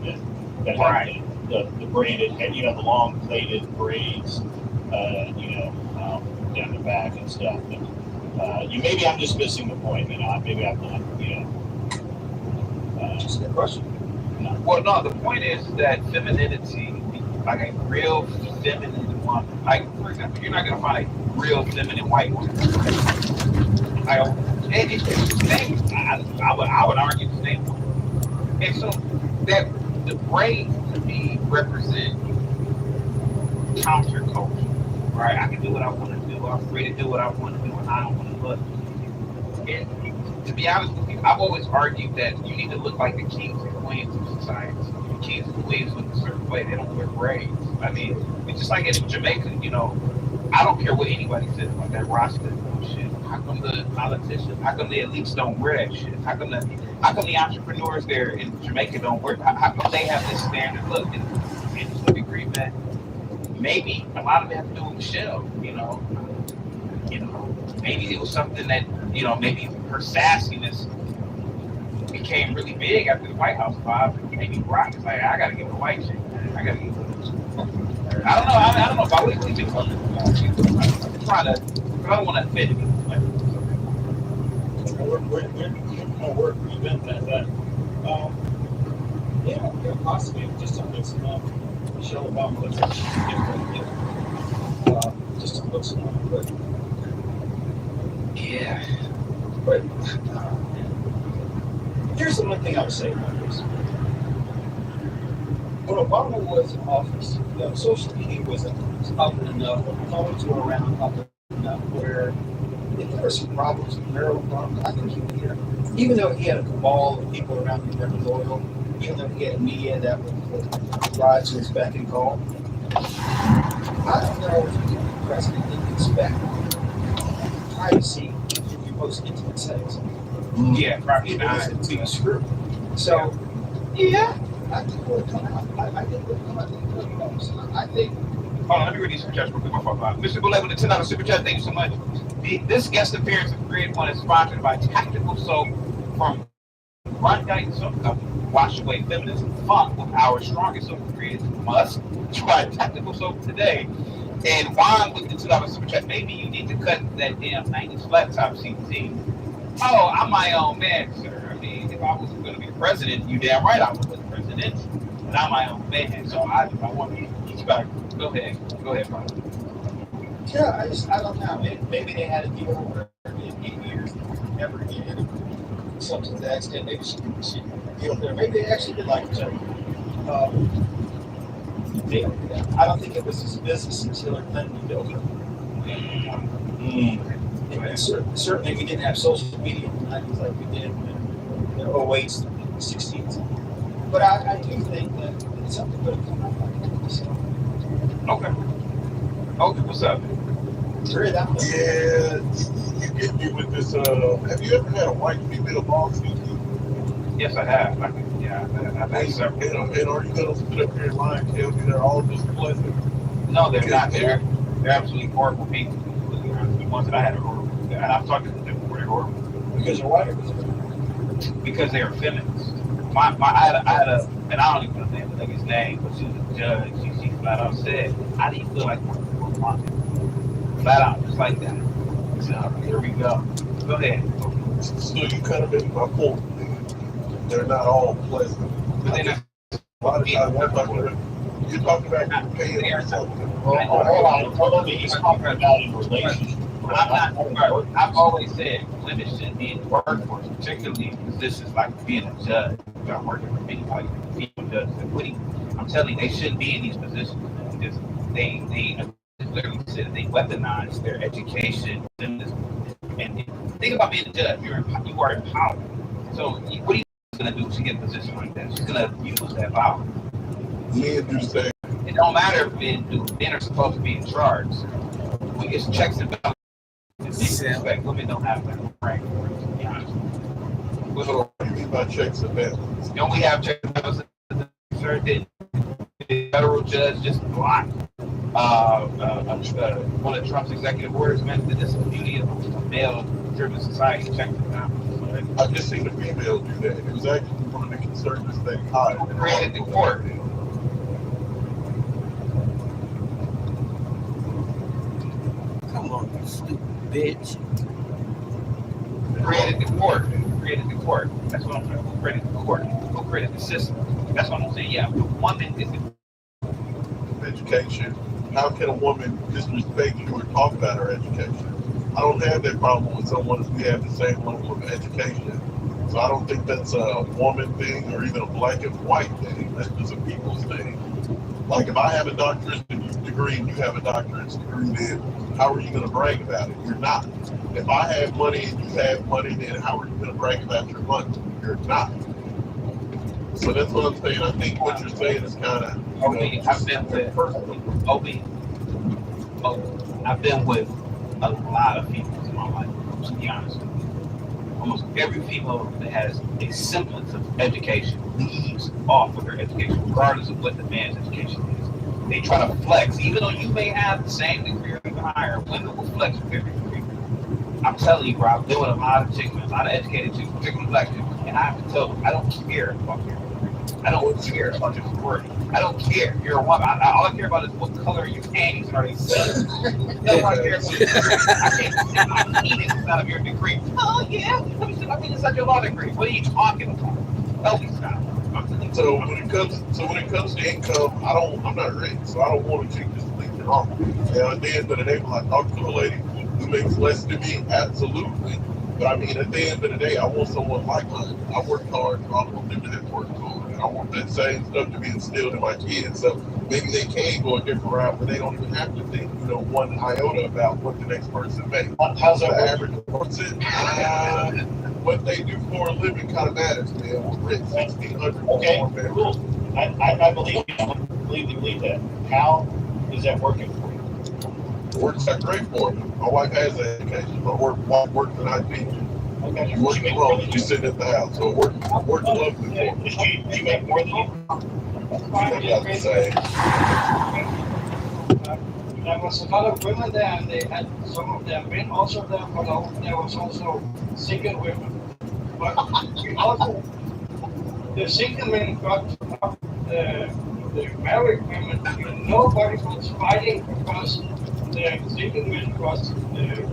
That right. Had the braided, you know, the long plaited braids, you know, down the back and stuff. But, maybe I'm just missing the point. You know, maybe I'm not. You know, just a question. No. Well, no. The point is that femininity, like a real feminine woman, like for example, you're not gonna find a real feminine white woman. It's the same. I would argue the same. And so that the braids to me represent counterculture, right? I can do what I want to do. I'm free to do what I want to do, and I don't want to look. And to be honest with you, I've always argued that you need to look like the kings and queens of society. The kings and queens look a certain way. They don't wear braids. I mean, it's just like in Jamaica, you know, I don't care what anybody says about that Rasta shit. How come the politicians, how come the elites don't wear that shit? How come the entrepreneurs there in Jamaica don't wear? How come they have this standard look? And to a degree, that maybe a lot of it has to do with Michelle. You know, maybe it was something that, you know, maybe her sassiness became really big after the White House vibe. Maybe Barack is like, I gotta give it a white chick. I gotta give it. I don't know if I would really do something. I'm trying to. I don't want to offend people. We're work revamp that. Yeah, possibly just to mix them up. Michelle Obama looks like she's different. just to look smart. But Yeah. but here's the one thing I would say about this. When Obama was in office, social media was up enough, phones were around up enough where if there were some problems, marital problems, I think he would hear. Even though he had a cabal of people around him that were loyal, even though he had media that would rise to his beck and call, I don't know if the president didn't expect privacy in your most intimate settings. Yeah, probably It not. was a screw. So, yeah, I think it would come out. I think it would come out. I think. Hold on, let me read these super chats real quick. Mr. Goulet with the $10 super chat. Thank you so much. This guest appearance of Grid One is sponsored by Tactical Soap from Brondike Soap Company. Wash away feminism funk with our strongest soap ingredients. Must try Tactical Soap today. And Juan with the $2 super chat. Maybe you need to cut that damn 90s flat top CT. Oh, I'm my own man, sir. I mean, if I was going to be the president, you damn right I was the president. And I'm my own man, so I want to be back. Go ahead, bro. Yeah, I don't know. Maybe they had a deal where in 8 years, never again, something to that extent. Maybe she deal there. Maybe they actually did like each other. I don't think it was his business until Clinton built it. And certainly we didn't have social media in the 90s like we did in the 08s, 16s. But I do think that something could have come out like that. So. Okay, what's up? Sure, that was. Yeah, you get me with this. Have you ever had a white female boss? Yes, I have. I've had several. And are you going to sit up here and lie and tell me they're all just pleasant? No, they're not. They're absolutely horrible people. The ones that I had are horrible. And I've talked to them before. They're horrible. Because they're white. Because they are feminists. I had a, and I don't even know the lady's name, but she was a judge. She flat out said, "How do you feel like working for a woman?" Flat out, just like that. So here we go. Go ahead. So you kind of made my point. They're not all pleasant. But they're not. A lot of times you're talking about paying for something. Hold on, he's talking about in relationship. I've always said women shouldn't be in the workforce, particularly in positions like being a judge. I'm working for many like female judges and quitting. I'm telling you, they shouldn't be in these positions because they literally said they weaponize their education. And think about being a judge. You are in power. So what are you going to do to get a position like that? She's going to use that power. Men do the same. It don't matter if men do. Men are supposed to be in charge. We get checks and balances. Like women don't have that rank, to be honest. What do you mean by checks and balances? Don't we have checks and balances? Sure did. The federal judge just blocked one of Trump's executive orders. Man, this is the beauty of a male-driven society. Checks and balances. Right? I've just seen a female do that. It was actually one of the conservatives that hired. Created the court. Come on, you stupid bitch. Created the court. That's what I'm saying. Who created the court? Who created the system? That's what I'm saying. Yeah, the woman is education. How can a woman disrespect you or talk about her education? I don't have that problem with someone if we have the same level of education. So I don't think that's a woman thing or even a black and white thing. That's just a people's thing. Like if I have a doctorate degree and you have a doctorate degree, then how are you going to brag about it? You're not. If I have money and you have money, then how are you going to brag about your money? You're not. So that's what I'm saying. I think what you're saying is kind of. I've been with a lot of females in my life, to be honest with you. Almost every female that has a semblance of education leaves off with her education, regardless of what the man's education is. They try to flex, even though you may have the same degree or even higher, women will flex with every degree. I'm telling you, bro, I've been with a lot of chicks, a lot of educated chicks, particularly black chicks, and I have to tell them, I don't care about your degree. I don't care about your sorority. I don't care. You're a woman. All I care about is what color your panties are. That's all I care about. I need it inside of your degree. Oh yeah, let me see my penis inside your law degree. What are you talking about? No, he's not. So when it comes to income, I'm not rich, so I don't want a chick just to leave her wrong. And at the end of the day, when I talk to a lady who makes less than me, absolutely. But I mean, at the end of the day, I want someone like mine. I work hard, so I want them to work hard. And I want that same stuff to be instilled in my kids. So maybe they can go a different route, but they don't even have to think, one iota about what the next person makes. How's The that average person, what they do for a living kind of matters, man. We're rich, 1,600 Okay, more, man. cool. I believe you. I completely believe that. How is that working for you? It works out great for me. My wife has an education. My wife works in IT. Okay. She works alone. She's sitting at the house. So it works lovely for me. Does she make more than you? She's about the same. There was a lot of women there, and they had some of their men also there, but there was also single women. But we also, the single men got the married women, and nobody was fighting because the single men was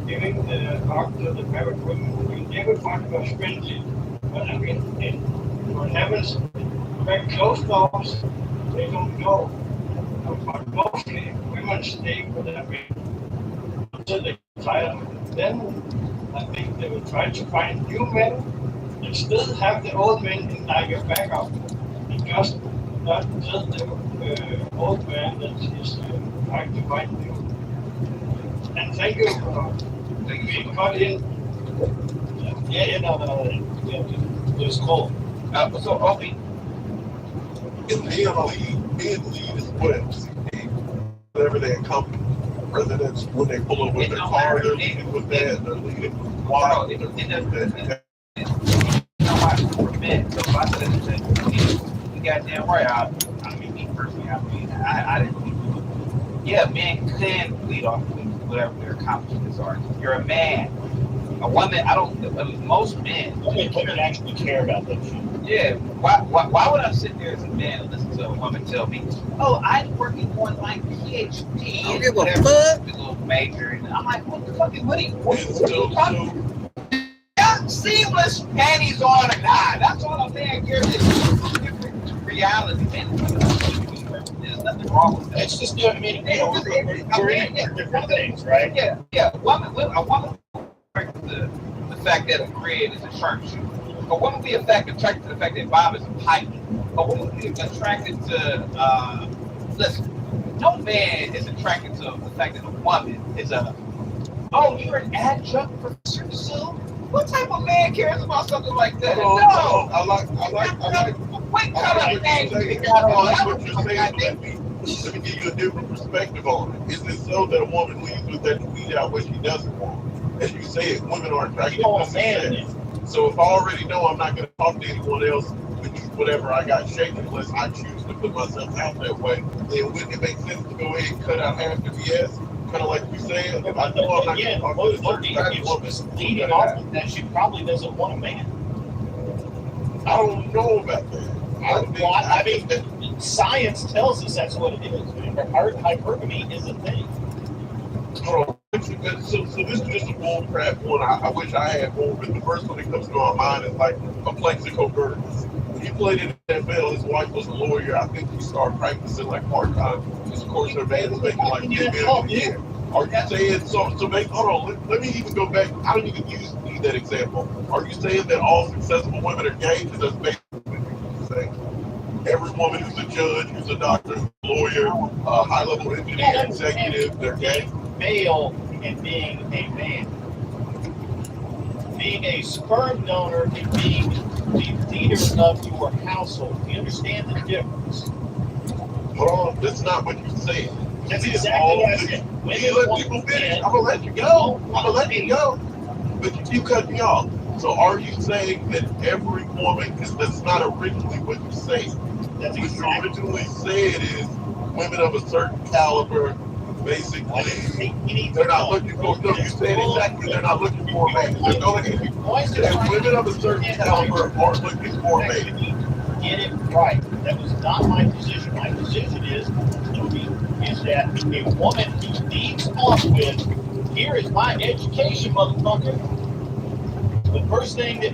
giving the hug to the married women. And everybody was friendly. But I mean, for heavens, very close doors, they don't know. But mostly women stay with their men until they retire. Then I think they will try to find new men and still have the old men in like a backup. And just not just the old man that is trying to find new. And thank you for being cut in. It was cool. So, Opie, And men lead as well. Whatever they accomplish. Presidents, when they pull up with their car, they're leading with that. They're leading with why. it doesn't. For men, so if I said, you goddamn right. I mean, me personally, I didn't. Yeah, men can lead off with whatever their accomplishments are. You're a man. A woman, most men. Women actually care about that shit. Yeah, why would I sit there as a man and listen to a woman tell me, oh, I'm working on my PhD. I don't give a whatever, fuck. little major. And I'm like, what the fuck? What are you talking about? Got seamless panties on or not. That's all I'm saying. Here's this different reality. And there's nothing wrong with that. It's just, I mean, we're in for different things, right? Yeah. A woman the fact that a creator is a sharpshooter. A woman will be attracted to the fact that Bob is a pilot. A woman will be attracted to, listen, no man is attracted to the fact that a woman is you're an adjunct professor, so what type of man cares about something like that? No. I like What kind of man you I got like on? what you're saying. Let me give you a different perspective on it. Is it so that a woman leads with that to weed out what she doesn't want? As you say, women are attracted to success. So if I already know I'm not going to talk to anyone else beneath whatever I got shaped unless I choose to put myself out that way, then wouldn't it make sense to go ahead and cut out half the BS? Kind of like you said, if I know I'm not going to talk to a certain type of woman, Leading off with that, she probably doesn't want a man. I don't know about that. I mean, science tells us that's what it is. Hypergamy is a thing. Hold on. So this is just a bull crap one. I wish I had more, but the first one that comes to my mind is like a Plexico Burgess. When he played in the NFL, his wife was a lawyer. I think he started practicing like part-time. Because of course her man was making like $10 million a year. Are you saying, hold on, let me even go back. I don't even use that example. Are you saying that all successful women are gay? Because that's basically what you're saying. Every woman who's a judge, who's a doctor, who's a lawyer, a high-level engineer, executive, they're gay? Male and being a man. Being a sperm donor and being the leader of your household. You understand the difference? Hold on, that's not what you said. That's exactly what I said. You let people finish. I'm going to let you go. But you keep cutting me off. So are you saying that every woman, because that's not originally what you say. That's what exactly you originally said is women of a certain caliber, basically, they're not looking for, no, you said exactly, they're not looking for a man. They're going to women of a certain caliber are looking for a man. Get it right. That was not my position. My position is that a woman who leads off with, here is my education, motherfucker. The first thing that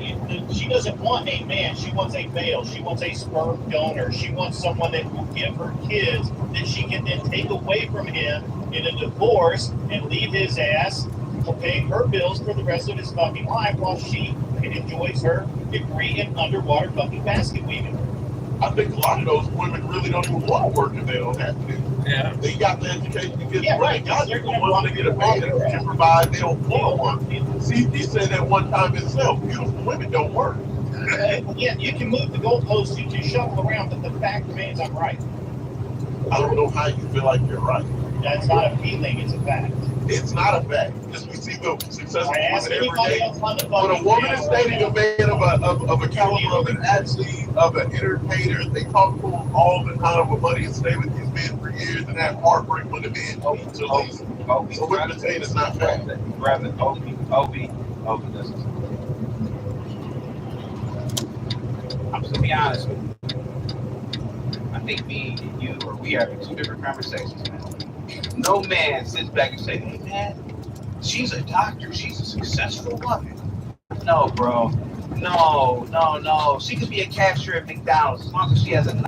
she doesn't want a man, she wants a male. She wants a sperm donor. She wants someone that will give her kids that she can then take away from him in a divorce and leave his ass for paying her bills for the rest of his fucking life while she enjoys her degree in underwater fucking basket weaving. I think a lot of those women really don't even want to work if they don't have to. Yeah. They got the education to get Yeah, right. They got They're the gonna ones want to to get a man get that can provide. They don't want one. CP said that one time himself. Beautiful women don't work. Yeah, you can move the goalposts, you can shuffle around, but the fact remains I'm right. I don't know how you feel like you're right. That's not a feeling, it's a fact. It's not a fact. Because we see the successful I ask women every anybody day. else on the When a fucking woman is panel right dating a man of a caliber of an athlete, of an entertainer, they talk to him all the time with money and stay with these men for years and have heartbreak when the man leaves to leave. So women are saying it's not fact. Rather, Obi, listen. I'm just gonna be honest with you. I think me and you, or we having two different conversations, man. No man sits back and says, "Hey, man, she's a doctor. She's a successful woman." No, bro. No. She could be a cashier at McDonald's as long as she has a.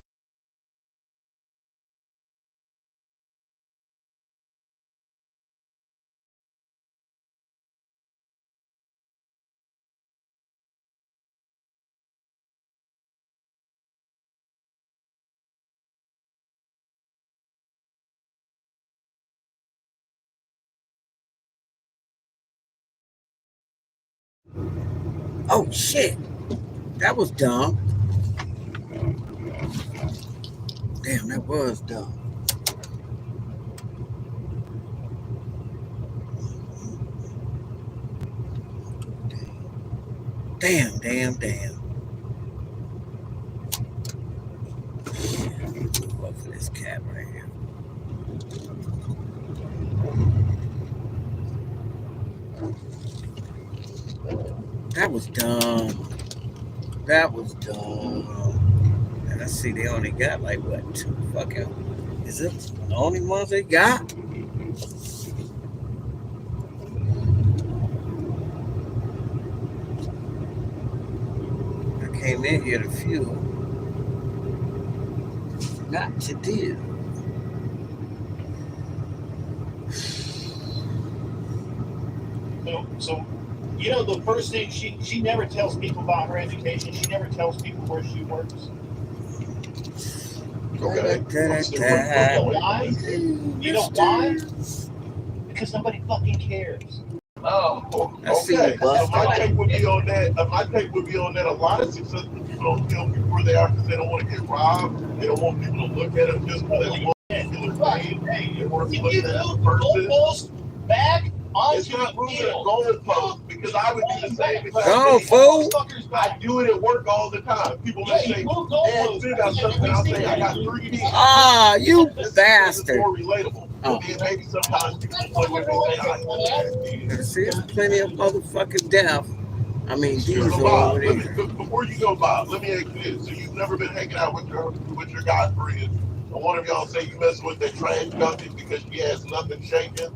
Oh shit. That was dumb. Damn, that was dumb. Damn. Look for this cat right here. That was dumb. And I see they only got like what, 2 fucking, is it the only ones they got? I came in here to few. Not to do. So you know, the first thing she never tells people about her education. She never tells people where she works. Okay. You know why? You know why? Because nobody fucking cares. Oh, okay. So my take would be on that. A lot of successful people don't tell people where they are because they don't want to get robbed. They don't want people to look at them just because they want to feel afraid. They want to look at that person. Back It's not moving a goalpost because I would do the same thing. Go, fool. I do it at work all the time. People may say, "Man, sit down something." I'll say, "I got 3 kids." Ah, you This bastard. is more relatable. Oh. Then maybe sometimes people play with me and say, See, there's plenty of motherfucking death. I mean, these So, are Bob, over there. before you go, Bob, let me ask you this. So you've never been hanging out with your guy friends, and one of y'all say you messing with that trash junkie because she has nothing shaking.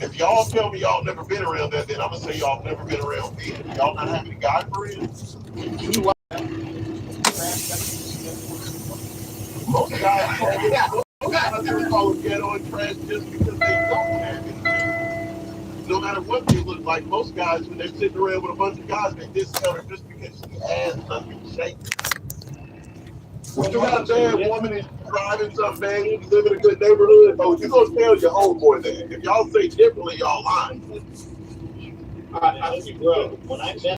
If y'all tell me y'all never been around that, then I'm gonna say y'all never been around me. Y'all not having guy friends? Most guys call them ghetto and trash just because they don't have anything. No matter what they look like, most guys, when they're sitting around with a bunch of guys, they discount her just because she has nothing shaking. When you got a bad woman and driving something bad, you live in a good neighborhood, oh, you're going to tell your homeboy that. If y'all say differently, y'all lying. Bro, when I met